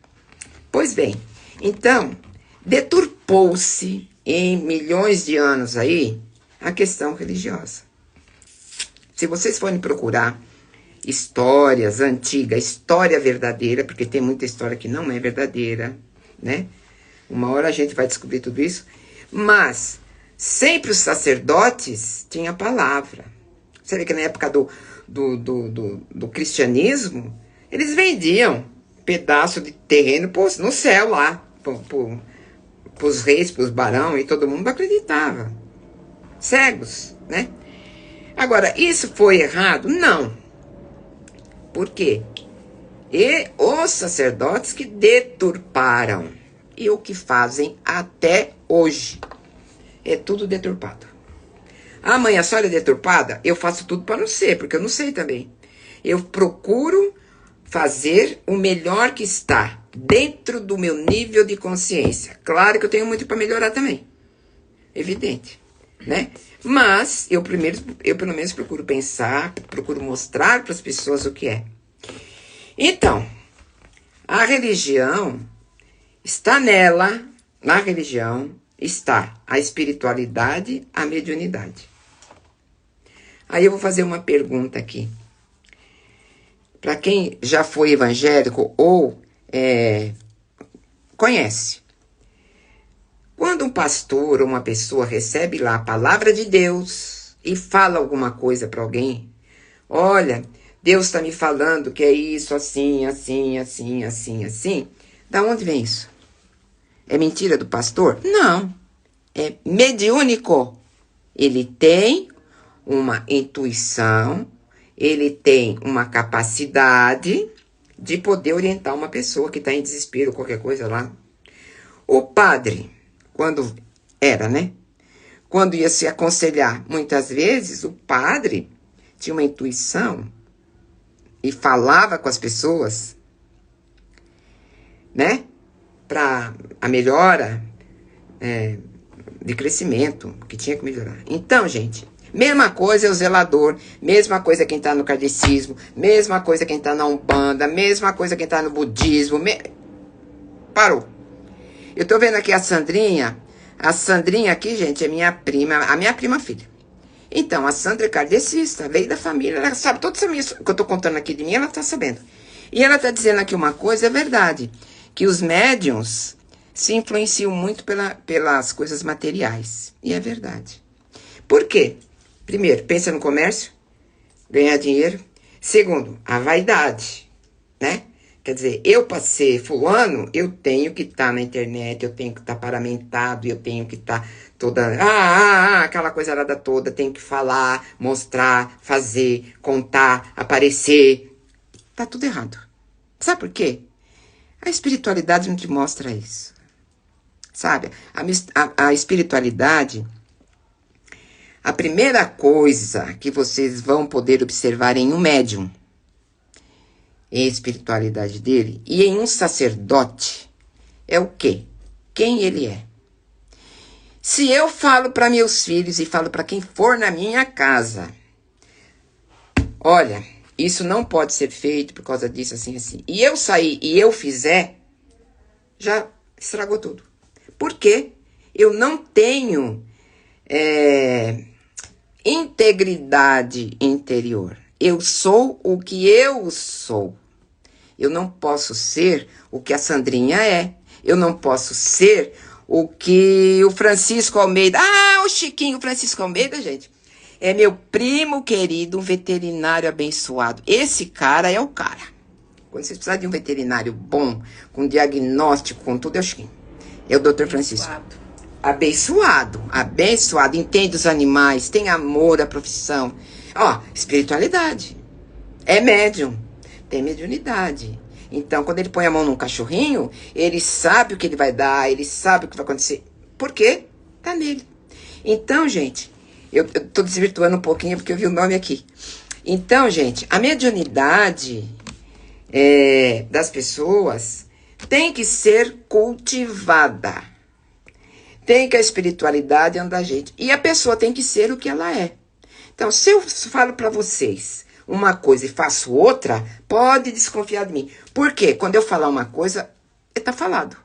Pois bem, então, deturpou-se em milhões de anos aí a questão religiosa. Se vocês forem procurar histórias antigas, história verdadeira, porque tem muita história que não é verdadeira, né? Uma hora a gente vai descobrir tudo isso, mas sempre os sacerdotes tinham a palavra. Você vê que na época do cristianismo, eles vendiam pedaço de terreno no céu lá, para os reis, para os barão, e todo mundo acreditava. Cegos, né? Agora, isso foi errado? Não. Por quê? E os sacerdotes que deturparam, e o que fazem até hoje. É tudo deturpado. Ah, mãe, a senhora é deturpada? Eu faço tudo para não ser, porque eu não sei também. Eu procuro fazer o melhor que está dentro do meu nível de consciência. Claro que eu tenho muito para melhorar também. Evidente, né? Mas eu pelo menos procuro pensar, procuro mostrar para as pessoas o que é. Então, a religião está na religião está a espiritualidade, a mediunidade. Aí eu vou fazer uma pergunta aqui. Para quem já foi evangélico ou conhece. Quando um pastor ou uma pessoa recebe lá a palavra de Deus e fala alguma coisa para alguém, olha, Deus está me falando que é isso, assim, assim, assim, assim, assim. Da onde vem isso? É mentira do pastor? Não. É mediúnico. Ele tem uma intuição, ele tem uma capacidade de poder orientar uma pessoa que está em desespero, qualquer coisa lá. O padre, quando era, né? Quando ia se aconselhar, muitas vezes o padre tinha uma intuição e falava com as pessoas, né? Para a melhora de crescimento, que tinha que melhorar. Então, gente, mesma coisa é o zelador, mesma coisa quem está no kardecismo, mesma coisa quem está na Umbanda, mesma coisa quem está no budismo. Parou. Eu tô vendo aqui a Sandrinha. A Sandrinha aqui, gente, é minha prima, a minha prima filha. Então, a Sandra é kardecista, veio da família, ela sabe toda essa minha, que eu tô contando aqui de mim, ela tá sabendo. E ela tá dizendo aqui uma coisa, é verdade, que os médiuns se influenciam muito pelas coisas materiais. E é verdade. Por quê? Primeiro, pensa no comércio, ganhar dinheiro. Segundo, a vaidade, né? Quer dizer, eu para ser fulano, eu tenho que estar na internet, eu tenho que estar paramentado, eu tenho que estar toda... aquela coisa arada toda, tenho que falar, mostrar, fazer, contar, aparecer. Tá tudo errado. Sabe por quê? A espiritualidade não te mostra isso. Sabe? A espiritualidade, a primeira coisa que vocês vão poder observar em um médium, em espiritualidade dele, e em um sacerdote, é o quê? Quem ele é. Se eu falo para meus filhos e falo para quem for na minha casa, olha, isso não pode ser feito por causa disso, assim, assim, e eu sair e eu fizer, já estragou tudo. Por quê? Eu não tenho integridade interior. Eu sou o que eu sou. Eu não posso ser o que a Sandrinha é. Eu não posso ser o que o Francisco Almeida... o Chiquinho Francisco Almeida, gente, é meu primo querido, um veterinário abençoado. Esse cara é o cara. Quando vocês precisarem de um veterinário bom, com diagnóstico, com tudo, é o Chiquinho. É o Dr. Francisco. Abençoado. Abençoado. Entende os animais, tem amor à profissão. Espiritualidade. É médium. Tem mediunidade. Então, quando ele põe a mão num cachorrinho, ele sabe o que ele vai dar, ele sabe o que vai acontecer. Por quê? Tá nele. Então, gente, eu tô desvirtuando um pouquinho porque eu vi o nome aqui. Então, gente, a mediunidade das pessoas tem que ser cultivada. Tem que a espiritualidade andar a gente. E a pessoa tem que ser o que ela é. Então, se eu falo para vocês uma coisa e faço outra, pode desconfiar de mim. Por quê? Quando eu falar uma coisa, tá falado.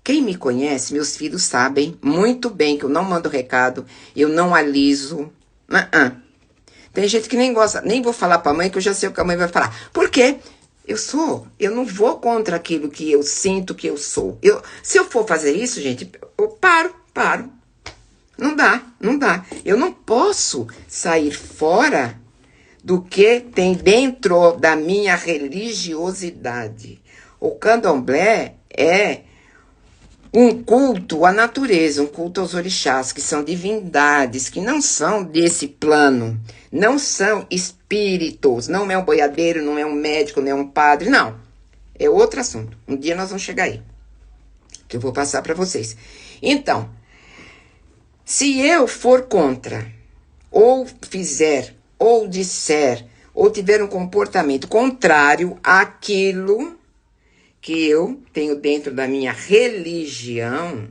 Quem me conhece, meus filhos sabem muito bem que eu não mando recado, eu não aliso. Tem gente que nem gosta, nem vou falar pra mãe, que eu já sei o que a mãe vai falar. Por quê? Eu não vou contra aquilo que eu sinto que eu sou. Se eu for fazer isso, gente, eu paro. Não dá. Eu não posso sair fora do que tem dentro da minha religiosidade. O candomblé é um culto à natureza, um culto aos orixás, que são divindades, que não são desse plano, não são espíritos, não é um boiadeiro, não é um médico, não é um padre, não. É outro assunto. Um dia nós vamos chegar aí, que eu vou passar para vocês. Então, se eu for contra, ou fizer, ou disser, ou tiver um comportamento contrário àquilo que eu tenho dentro da minha religião,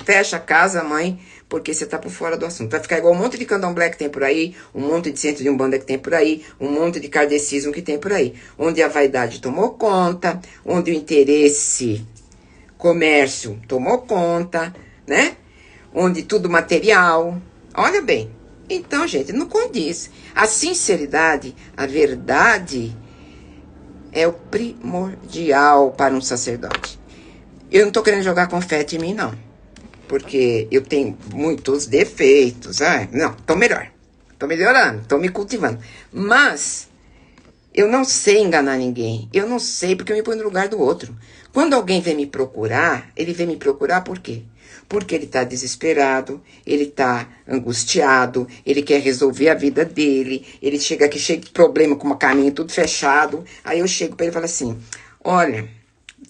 fecha a casa, mãe, porque você tá por fora do assunto. Vai ficar igual um monte de candomblé que tem por aí, um monte de centro de umbanda que tem por aí, um monte de kardecismo que tem por aí, onde a vaidade tomou conta, onde o interesse comércio tomou conta, né? Onde tudo material. Olha bem. Então, gente, não condiz. A sinceridade, a verdade é o primordial para um sacerdote. Eu não estou querendo jogar confete em mim, não. Porque eu tenho muitos defeitos. Não, estou melhor. Estou melhorando, estou me cultivando. Mas eu não sei enganar ninguém. Eu não sei porque eu me ponho no lugar do outro. Quando alguém vem me procurar, ele vem me procurar por quê? Porque ele está desesperado, ele está angustiado, ele quer resolver a vida dele, ele chega aqui cheio de problema, com o caminho tudo fechado. Aí eu chego para ele e falo assim, olha,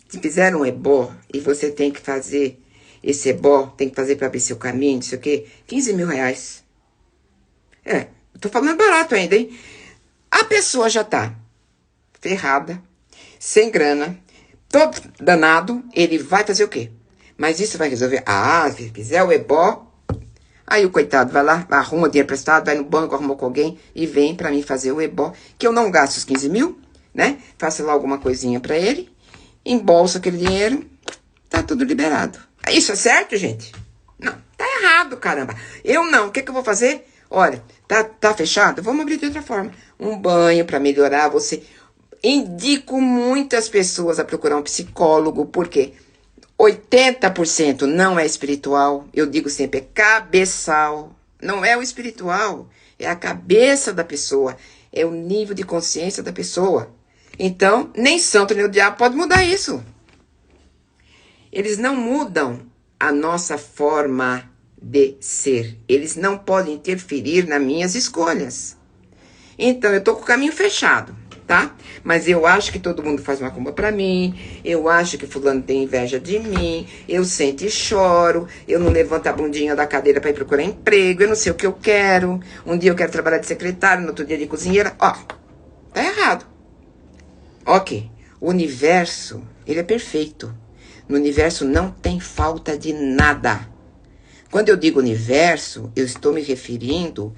se fizeram um ebó e você tem que fazer esse ebó, tem que fazer para abrir seu caminho, não sei o quê, 15 mil reais. Eu tô falando barato ainda, hein? A pessoa já tá ferrada, sem grana, todo danado, ele vai fazer o quê? Mas isso vai resolver. Se fizer o ebó, aí o coitado vai lá, arruma dinheiro prestado, vai no banco, arruma com alguém e vem pra mim fazer o ebó, que eu não gasto os 15 mil, né? Faço lá alguma coisinha pra ele, embolso aquele dinheiro, tá tudo liberado. Isso é certo, gente? Não, tá errado, caramba. Eu não, o que eu vou fazer? Olha, tá fechado? Vamos abrir de outra forma. Um banho pra melhorar você. Indico muitas pessoas a procurar um psicólogo, porque 80% não é espiritual. Eu digo sempre, é cabeçal. Não é o espiritual, é a cabeça da pessoa. É o nível de consciência da pessoa. Então, nem santo nem o diabo pode mudar isso. Eles não mudam a nossa forma de ser. Eles não podem interferir nas minhas escolhas. Então, eu tô com o caminho fechado, tá? Mas eu acho que todo mundo faz uma macumba pra mim, eu acho que fulano tem inveja de mim, eu sento e choro, eu não levanto a bundinha da cadeira pra ir procurar emprego, eu não sei o que eu quero, um dia eu quero trabalhar de secretário, no outro dia de cozinheira, tá errado. Ok, o universo, ele é perfeito. No universo não tem falta de nada. Quando eu digo universo, eu estou me referindo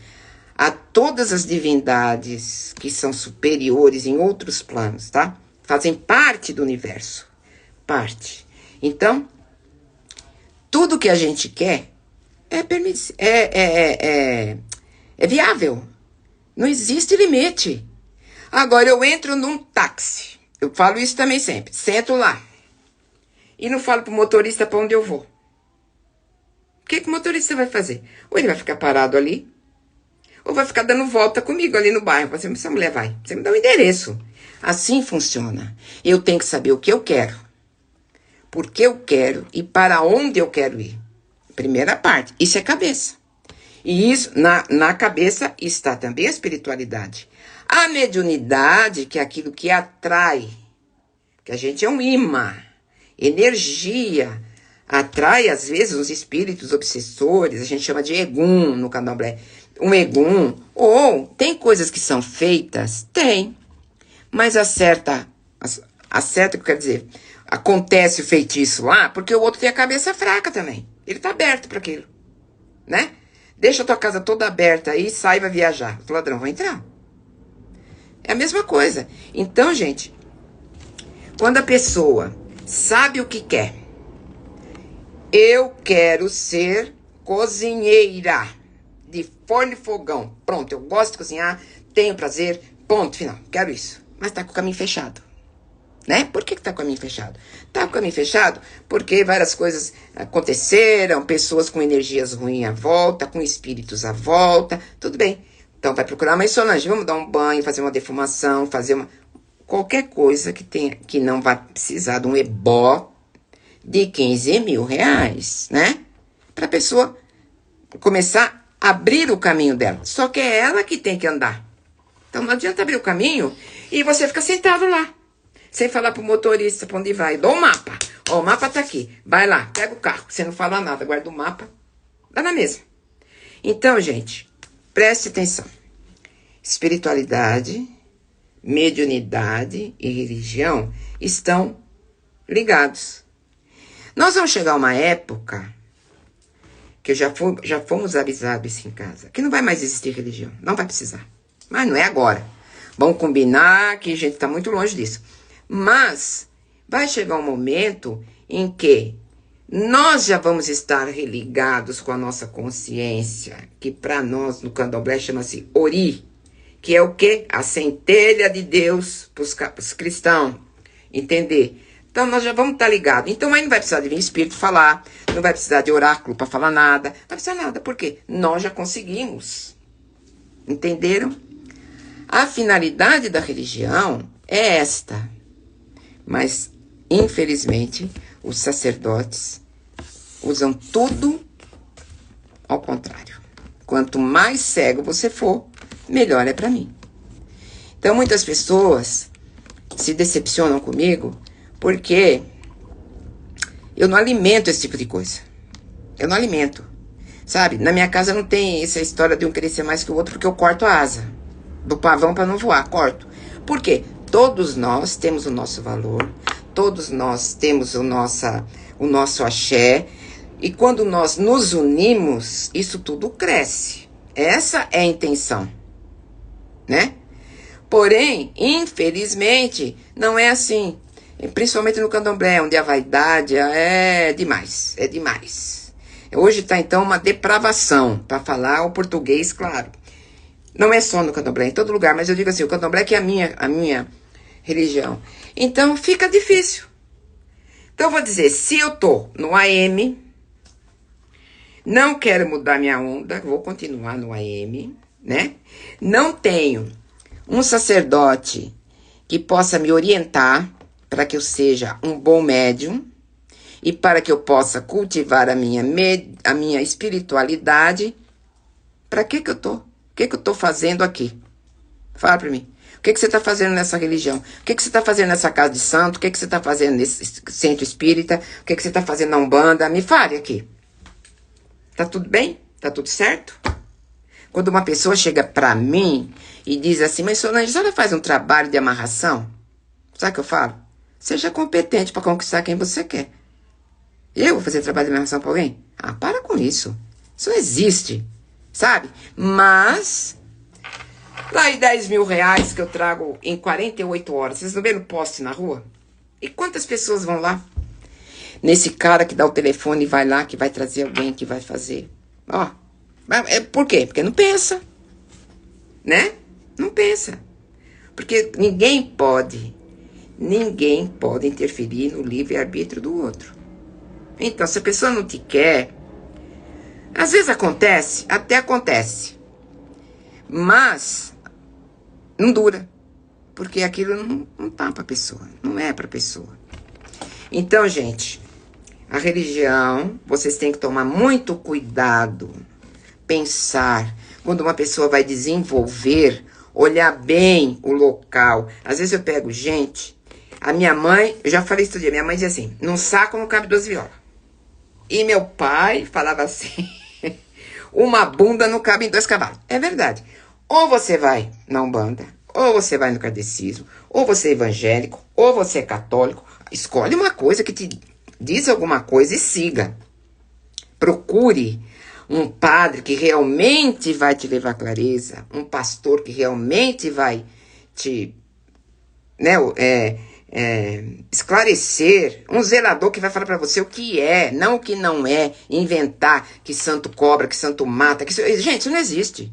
a todas as divindades que são superiores em outros planos, tá? Fazem parte do universo. Parte. Então, tudo que a gente quer é viável. Não existe limite. Agora, eu entro num táxi. Eu falo isso também sempre. Sento lá. E não falo pro motorista para onde eu vou. O que o motorista vai fazer? Ou ele vai ficar parado ali, ou vai ficar dando volta comigo ali no bairro. Você, essa mulher vai, você me dá um endereço. Assim funciona. Eu tenho que saber o que eu quero, por que eu quero e para onde eu quero ir. Primeira parte, isso é cabeça. E isso, na cabeça está também a espiritualidade. A mediunidade, que é aquilo que atrai, que a gente é um imã, energia, atrai às vezes os espíritos obsessores, a gente chama de egum no candomblé. Um egum, ou tem coisas que são feitas? Tem. Mas acerta, que quer dizer, acontece o feitiço lá, porque o outro tem a cabeça fraca também. Ele tá aberto para aquilo, né? Deixa a tua casa toda aberta aí, sai e vai viajar. Os ladrões vão entrar. É a mesma coisa. Então, gente, quando a pessoa sabe o que quer, eu quero ser cozinheira de forno e fogão. Pronto, eu gosto de cozinhar, tenho prazer, ponto final. Quero isso. Mas tá com o caminho fechado. Né? Por que tá com o caminho fechado? Tá com o caminho fechado porque várias coisas aconteceram, pessoas com energias ruins à volta, com espíritos à volta, tudo bem. Então vai procurar uma Solange, vamos dar um banho, fazer uma defumação, fazer qualquer coisa que não vai precisar de um ebó de 15 mil reais, né? Pra pessoa começar a abrir o caminho dela. Só que é ela que tem que andar. Então não adianta abrir o caminho e você fica sentado lá. Sem falar pro motorista pra onde vai. Dou o mapa. Ó, o mapa tá aqui. Vai lá, pega o carro. Você não fala nada, guarda o mapa. Dá na mesma. Então, gente, preste atenção. Espiritualidade, mediunidade e religião estão ligados. Nós vamos chegar a uma época que já fomos avisados isso em casa, que não vai mais existir religião. Não vai precisar. Mas não é agora. Vamos combinar que a gente está muito longe disso. Mas vai chegar um momento em que nós já vamos estar religados com a nossa consciência, que para nós no candomblé chama-se Ori, que é o quê? A centelha de Deus para os cristãos, entender? Então nós já vamos estar ligados. Então aí não vai precisar de vir espírito falar, não vai precisar de oráculo para falar nada, não vai precisar nada, por quê? Nós já conseguimos, entenderam? A finalidade da religião é esta, mas infelizmente os sacerdotes usam tudo ao contrário. Quanto mais cego você for, melhor é para mim. Então muitas pessoas se decepcionam comigo porque eu não alimento esse tipo de coisa. Eu não alimento. Sabe, na minha casa não tem essa história de um querer ser mais que o outro, porque eu corto a asa do pavão para não voar, corto. Por quê? Todos nós temos o nosso valor, todos nós temos o nosso axé, e quando nós nos unimos, isso tudo cresce. Essa é a intenção, né? Porém, infelizmente, não é assim. Principalmente no candomblé, onde a vaidade é demais, é demais. Hoje está, então, uma depravação, para falar o português, claro. Não é só no candomblé, em todo lugar, mas eu digo assim, o candomblé que é a minha religião. Então, fica difícil. Então, eu vou dizer, se eu tô no AM, não quero mudar minha onda, vou continuar no AM, né? Não tenho um sacerdote que possa me orientar para que eu seja um bom médium e para que eu possa cultivar a minha espiritualidade. Para que eu tô? O que eu tô fazendo aqui? Fala para mim. O que você está fazendo nessa religião? O que você está fazendo nessa casa de santo? O que você está fazendo nesse centro espírita? O que você está fazendo na Umbanda? Me fale aqui. Tá tudo bem? Tá tudo certo? Quando uma pessoa chega para mim e diz assim, mas Solange, a senhora faz um trabalho de amarração? Sabe o que eu falo? Seja competente para conquistar quem você quer. Eu vou fazer trabalho de amarração para alguém? Ah, para com isso. Isso não existe, sabe? Mas, lá em 10 mil reais que eu trago em 48 horas, vocês não vêem no poste na rua? E quantas pessoas vão lá? Nesse cara que dá o telefone e vai lá, que vai trazer alguém que vai fazer. Ó, por quê? Porque não pensa, né? Não pensa. Porque ninguém pode interferir no livre-arbítrio do outro. Então, se a pessoa não te quer, às vezes acontece, até acontece, mas não dura, porque aquilo não tá pra pessoa, não é pra pessoa. Então, gente, a religião, vocês têm que tomar muito cuidado, pensar, quando uma pessoa vai desenvolver, olhar bem o local. Às vezes eu pego gente, a minha mãe, eu já falei isso todo dia, minha mãe dizia assim, num saco não cabe 12 violas. E meu pai falava assim, uma bunda não cabe em 2 cavalos. É verdade. Ou você vai na Umbanda, ou você vai no kardecismo, ou você é evangélico, ou você é católico. Escolhe uma coisa que te diz alguma coisa e siga. Procure um padre que realmente vai te levar clareza, um pastor que realmente vai te, né, esclarecer, um zelador que vai falar para você o que é, não o que não é, inventar que santo cobra, que santo mata, gente, isso não existe.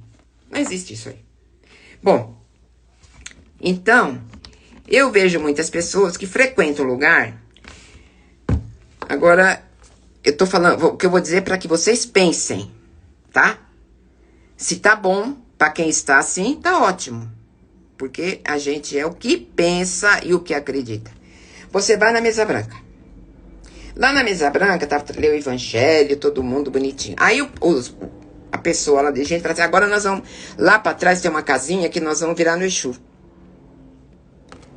Não existe isso aí. Bom, então, eu vejo muitas pessoas que frequentam o lugar. Agora, eu tô falando, o que eu vou dizer para que vocês pensem, tá? Se tá bom, para quem está assim, tá ótimo. Porque a gente é o que pensa e o que acredita. Você vai na mesa branca. Lá na mesa branca, tá, lê o evangelho, todo mundo bonitinho. Aí a pessoa lá de gente fala assim, agora nós vamos, lá para trás tem uma casinha que nós vamos virar no Exu.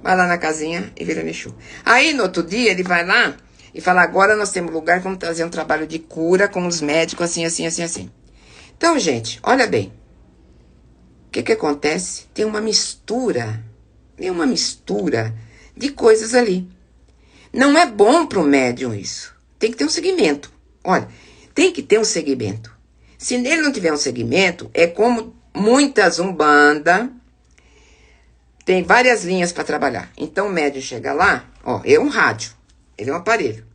Vai lá na casinha e vira no Exu. Aí no outro dia ele vai lá e fala, agora nós temos lugar, vamos trazer um trabalho de cura com os médicos, assim, assim, assim, assim. Então, gente, olha bem. O que acontece? Tem uma mistura de coisas ali. Não é bom para o médium isso. Tem que ter um segmento. Olha, tem que ter um segmento. Se nele não tiver um segmento, é como muitas Umbanda, tem várias linhas para trabalhar. Então o médium chega lá, ó, é um rádio, ele é um aparelho.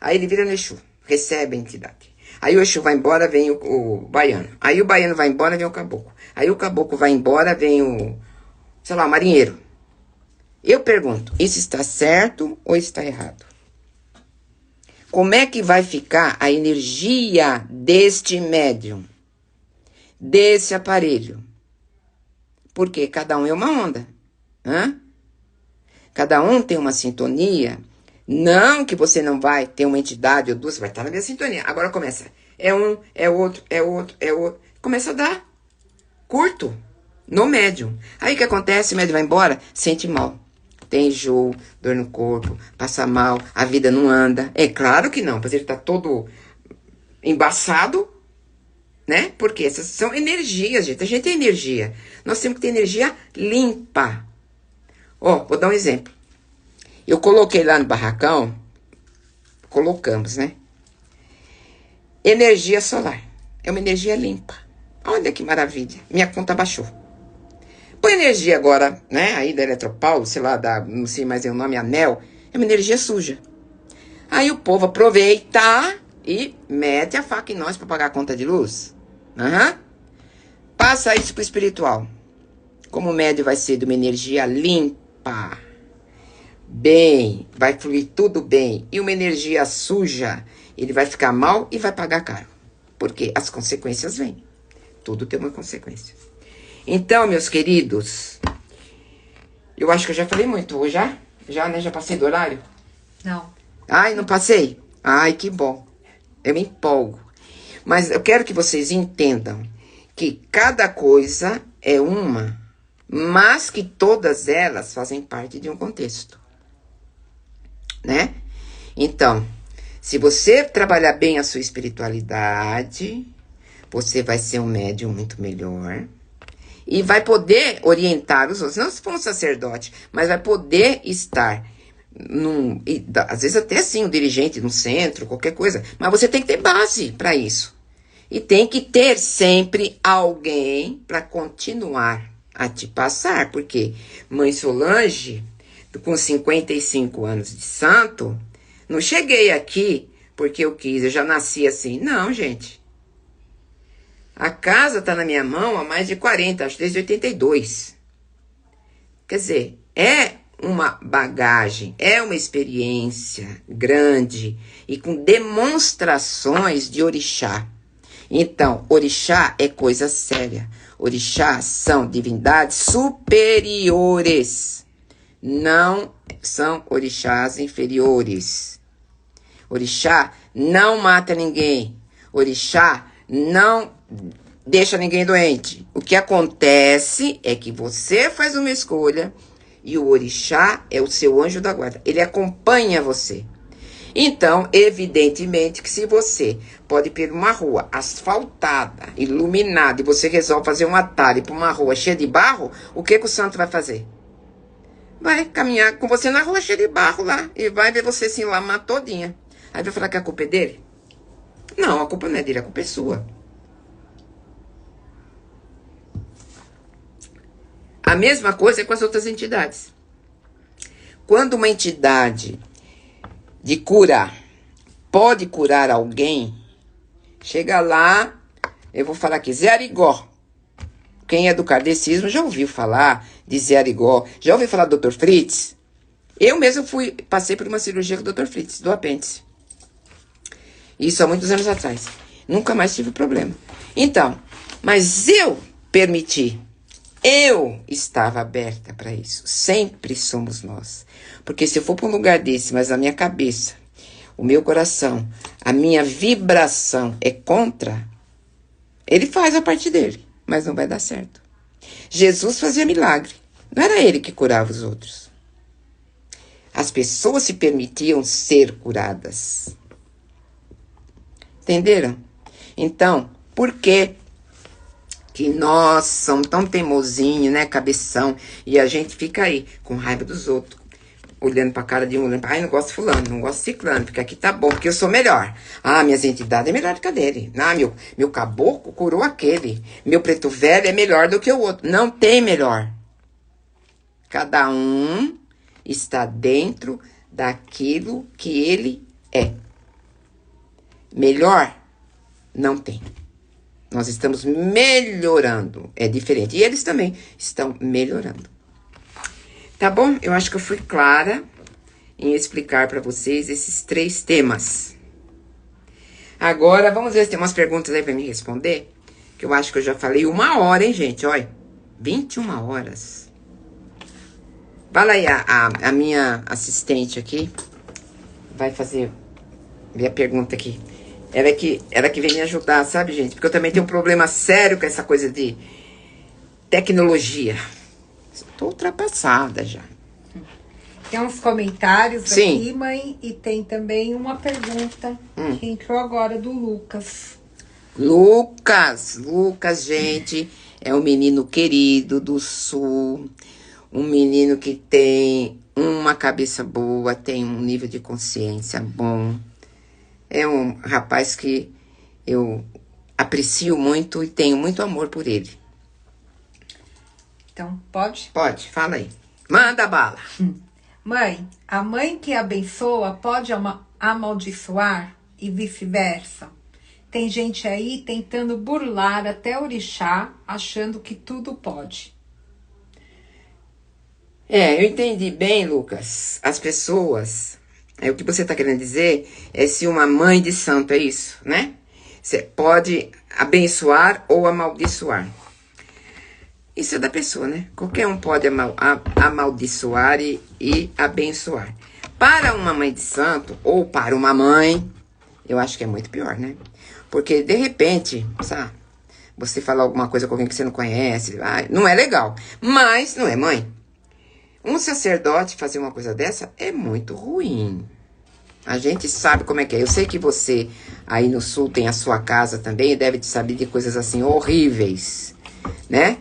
Aí ele vira no Exu, recebe a entidade. Aí o Exu vai embora, vem o baiano. Aí o baiano vai embora, vem o caboclo. Aí o caboclo vai embora, vem o, sei lá, o marinheiro. Eu pergunto, isso está certo ou está errado? Como é que vai ficar a energia deste médium, desse aparelho? Porque cada um é uma onda. Cada um tem uma sintonia. Não que você não vai ter uma entidade ou duas, você vai estar na minha sintonia. Agora começa. É um, é outro, é outro, é outro. Começa a dar curto no médium. Aí o que acontece? O médium vai embora, sente mal. Tem enjoo, dor no corpo, passa mal, a vida não anda. É claro que não, pois ele está todo embaçado, né? Porque essas são energias, gente. A gente tem energia. Nós temos que ter energia limpa. Ó, vou dar um exemplo. Eu coloquei lá no barracão, colocamos, né? Energia solar. É uma energia limpa. Olha que maravilha. Minha conta baixou. Põe energia agora, né? Aí da Eletropaulo, sei lá, não sei mais o nome, anel. É uma energia suja. Aí o povo aproveita e mete a faca em nós para pagar a conta de luz. Passa isso pro espiritual. Como o médio vai ser de uma energia limpa, bem, vai fluir tudo bem. E uma energia suja, ele vai ficar mal e vai pagar caro. Porque as consequências vêm. Tudo tem uma consequência. Então, meus queridos, eu acho que eu já falei muito hoje, já? Já, né? Já passei do horário? Não. Ai, não passei? Ai, que bom. Eu me empolgo. Mas eu quero que vocês entendam que cada coisa é uma, mas que todas elas fazem parte de um contexto. Né? Então, se você trabalhar bem a sua espiritualidade, você vai ser um médium muito melhor. E vai poder orientar os outros. Não se for um sacerdote, mas vai poder estar às vezes até assim, um dirigente no centro, qualquer coisa. Mas você tem que ter base para isso. E tem que ter sempre alguém para continuar a te passar. Porque Mãe Solange, com 55 anos de santo, não cheguei aqui porque eu quis, eu já nasci assim. Não, gente. A casa está na minha mão há mais de 40, acho desde 82. Quer dizer, é uma bagagem, é uma experiência grande e com demonstrações de orixá. Então, orixá é coisa séria. Orixá são divindades superiores. Não são orixás inferiores. Orixá não mata ninguém. Orixá não deixa ninguém doente. O que acontece é que você faz uma escolha e o orixá é o seu anjo da guarda. Ele acompanha você. Então, evidentemente que se você pode ir por uma rua asfaltada, iluminada, e você resolve fazer um atalho para uma rua cheia de barro, o que o santo vai fazer? Vai caminhar com você na rua cheia de barro lá e vai ver você se enlamar todinha. Aí vai falar que a culpa é dele? Não, a culpa não é dele, a culpa é sua. A mesma coisa é com as outras entidades. Quando uma entidade de cura pode curar alguém, chega lá, eu vou falar aqui, Zé Arigó. Quem é do kardecismo já ouviu falar de Zé Arigó. Já ouviu falar do Dr. Fritz? Eu mesmo passei por uma cirurgia com o Dr. Fritz, do apêndice. Isso há muitos anos atrás. Nunca mais tive problema. Então, mas eu permiti. Eu estava aberta para isso. Sempre somos nós. Porque se eu for para um lugar desse, mas a minha cabeça, o meu coração, a minha vibração é contra, ele faz a parte dele, mas não vai dar certo. Jesus fazia milagre. Não era ele que curava os outros. As pessoas se permitiam ser curadas. Entenderam? Então, por que nós somos tão teimosinhos, né, cabeção, e a gente fica aí com raiva dos outros, olhando pra cara de um, olhando pra, ai, não gosto de fulano, não gosto de ciclano, porque aqui tá bom, porque eu sou melhor. Ah, minhas entidades é melhor do que a dele. Ah, meu caboclo curou aquele. Meu preto velho é melhor do que o outro. Não tem melhor. Cada um está dentro daquilo que ele é. melhor, não tem. Nós estamos melhorando, é diferente. E eles também estão melhorando. Tá bom? Eu acho que eu fui clara em explicar para vocês esses 3 temas. Agora, vamos ver se tem umas perguntas aí para me responder. Que eu acho que eu já falei 1 hora, hein, gente? Olha, 21 horas. Fala aí, a minha assistente aqui vai fazer minha pergunta aqui. Ela que vem me ajudar, sabe, gente? Porque eu também tenho um problema sério com essa coisa de tecnologia. Estou ultrapassada já. Tem uns comentários Sim. aqui, mãe, e tem também uma pergunta que entrou agora do Lucas. Lucas, gente, é um menino querido do Sul, um menino que tem uma cabeça boa, tem um nível de consciência bom. É um rapaz que eu aprecio muito e tenho muito amor por ele. Então, pode? Pode, fala aí. Manda bala. Mãe, a mãe que abençoa pode amaldiçoar e vice-versa? Tem gente aí tentando burlar até orixá, achando que tudo pode. Eu entendi bem, Lucas. As pessoas... o que você está querendo dizer é se uma mãe de santo, é isso, né? Você pode abençoar ou amaldiçoar. Isso é da pessoa, né? Qualquer um pode amaldiçoar e abençoar. Para uma mãe de santo, ou para uma mãe, eu acho que é muito pior, né? Porque, de repente, sabe, você falar alguma coisa com alguém que você não conhece, não é legal. Mas não é mãe. Um sacerdote fazer uma coisa dessa é muito ruim. A gente sabe como é que é. Eu sei que você aí no sul tem a sua casa também e deve saber de coisas assim horríveis, né?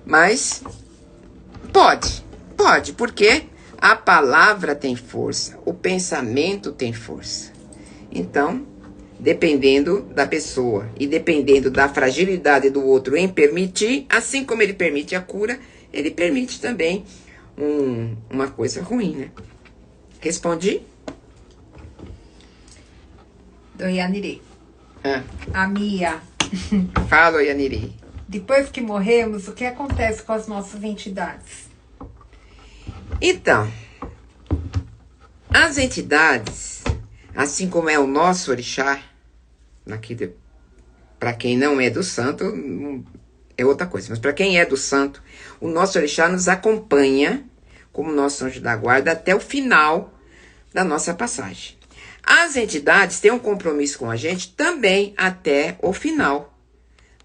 Mas pode, porque a palavra tem força, o pensamento tem força. Então, dependendo da pessoa e dependendo da fragilidade do outro em permitir, assim como ele permite a cura, ele permite também uma coisa ruim, né? Respondi? Do Yanire. A Mia. Fala, Yaniri. Depois que morremos, o que acontece com as nossas entidades? Então, as entidades, assim como é o nosso orixá, para quem não é do santo, é outra coisa. Mas para quem é do santo, o nosso orixá nos acompanha como nosso anjo da guarda até o final da nossa passagem. As entidades têm um compromisso com a gente também até o final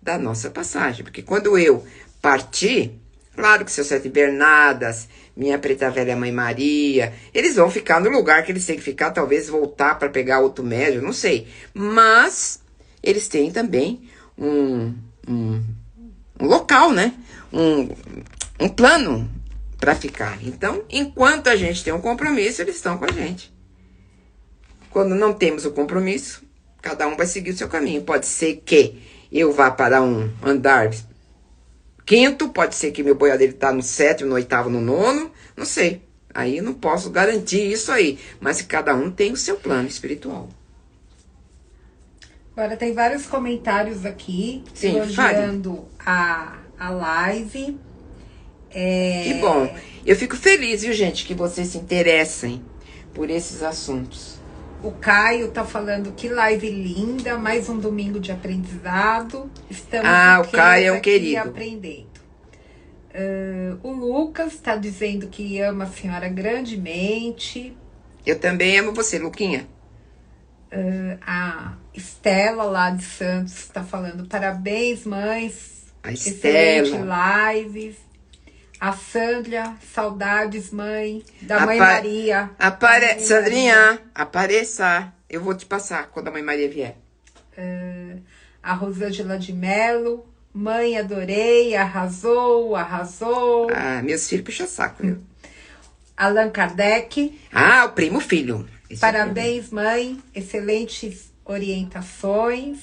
da nossa passagem. Porque quando eu partir, claro que seus 7 Bernadas, minha preta velha mãe Maria, eles vão ficar no lugar que eles têm que ficar, talvez voltar para pegar outro médium, não sei. Mas eles têm também um local, né? Um plano para ficar. Então, enquanto a gente tem um compromisso, eles estão com a gente. Quando não temos o compromisso, cada um vai seguir o seu caminho. Pode ser que eu vá para um andar 5º, pode ser que meu boiadeiro está no 7º, no 8º, no 9º, não sei. Aí eu não posso garantir isso aí. Mas cada um tem o seu plano espiritual. Agora tem vários comentários aqui, sim, elogiando a live. Que bom. Eu fico feliz, viu, gente, que vocês se interessem por esses assuntos. O Caio tá falando que live linda, mais um domingo de aprendizado. Estamos o Caio é um querido. Aprendendo. O Lucas tá dizendo que ama a senhora grandemente. Eu também amo você, Luquinha. A Estela lá de Santos está falando parabéns, mães. A Estela. Excelente live. A Sandra, saudades, mãe. Da mãe Maria. Sandrinha, apareça. Eu vou te passar quando a mãe Maria vier. A Rosângela de Melo. Mãe, adorei, arrasou. Meus filhos puxam saco, viu? Allan Kardec. O primo filho. Parabéns, mãe. Excelentes orientações.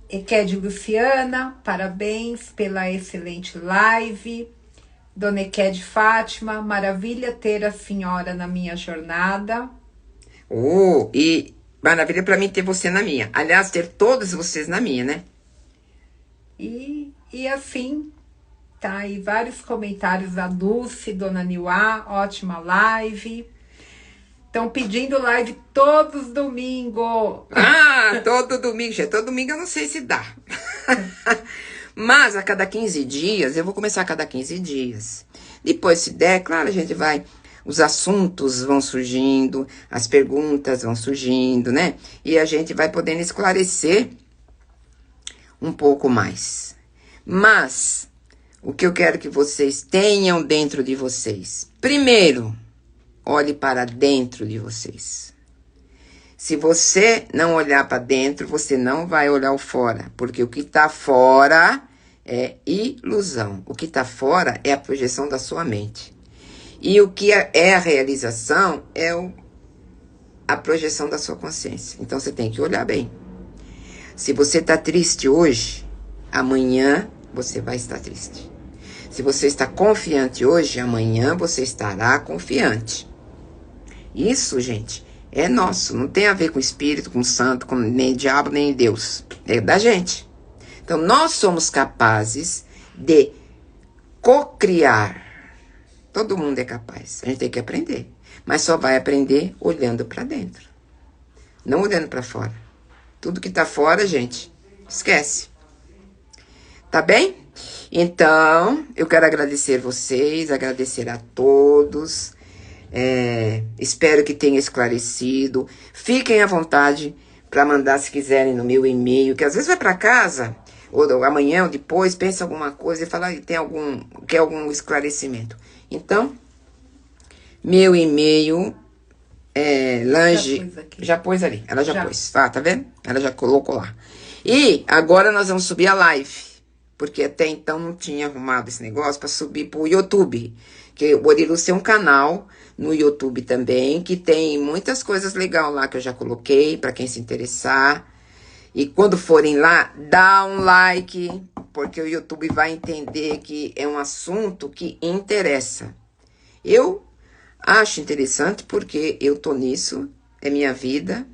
Equede Luciana, parabéns pela excelente live. Dona Equede Fátima, maravilha ter a senhora na minha jornada. Oh, e maravilha pra mim ter você na minha. Aliás, ter todos vocês na minha, né? E assim, tá aí vários comentários da Dulce, Dona Niuá, ótima live. Estão pedindo live todos os domingos. Ah, todo domingo, gente. Todo domingo eu não sei se dá. Mas a cada 15 dias, eu vou começar a cada 15 dias. Depois, se der, claro, a gente vai... Os assuntos vão surgindo, as perguntas vão surgindo, né? E a gente vai podendo esclarecer um pouco mais. Mas, o que eu quero que vocês tenham dentro de vocês. Primeiro, olhe para dentro de vocês. Se você não olhar para dentro, você não vai olhar o fora. Porque o que está fora é ilusão. O que está fora é a projeção da sua mente. E o que é a realização é a projeção da sua consciência. Então, você tem que olhar bem. Se você está triste hoje, amanhã você vai estar triste. Se você está confiante hoje, amanhã você estará confiante. Isso, gente, é nosso. Não tem a ver com espírito, com santo, com nem diabo, nem Deus. É da gente. Então, nós somos capazes de cocriar. Todo mundo é capaz. A gente tem que aprender. Mas só vai aprender olhando para dentro. Não olhando para fora. Tudo que tá fora, gente, esquece. Tá bem? Então, eu quero agradecer vocês, agradecer a todos. Espero que tenha esclarecido. Fiquem à vontade para mandar, se quiserem, no meu e-mail, que às vezes vai para casa, ou amanhã ou depois, pensa alguma coisa e fala que quer algum esclarecimento. Então, meu e-mail é Lange. Já pôs ali. Ela já pôs. Tá vendo? Ela já colocou lá. E agora nós vamos subir a live. Porque até então não tinha arrumado esse negócio para subir pro YouTube. Que o Orilus tem um canal no YouTube também, que tem muitas coisas legais lá que eu já coloquei, para quem se interessar. E quando forem lá, dá um like, porque o YouTube vai entender que é um assunto que interessa. Eu acho interessante porque eu tô nisso, é minha vida,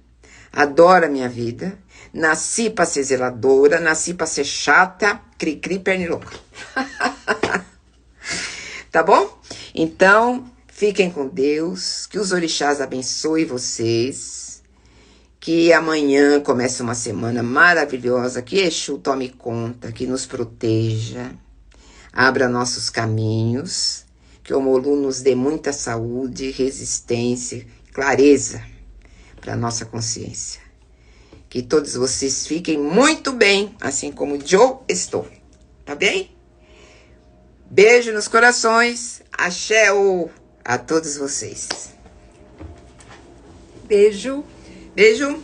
adoro a minha vida, nasci para ser zeladora, nasci para ser chata, cri-cri, pernilonga. Tá bom? Então, fiquem com Deus, que os orixás abençoem vocês. Que amanhã comece uma semana maravilhosa, que Exu tome conta, que nos proteja, abra nossos caminhos, que o Omolu nos dê muita saúde, resistência, clareza para a nossa consciência. Que todos vocês fiquem muito bem, assim como eu estou, tá bem? Beijo nos corações, axé a todos vocês. Beijo. Beijo.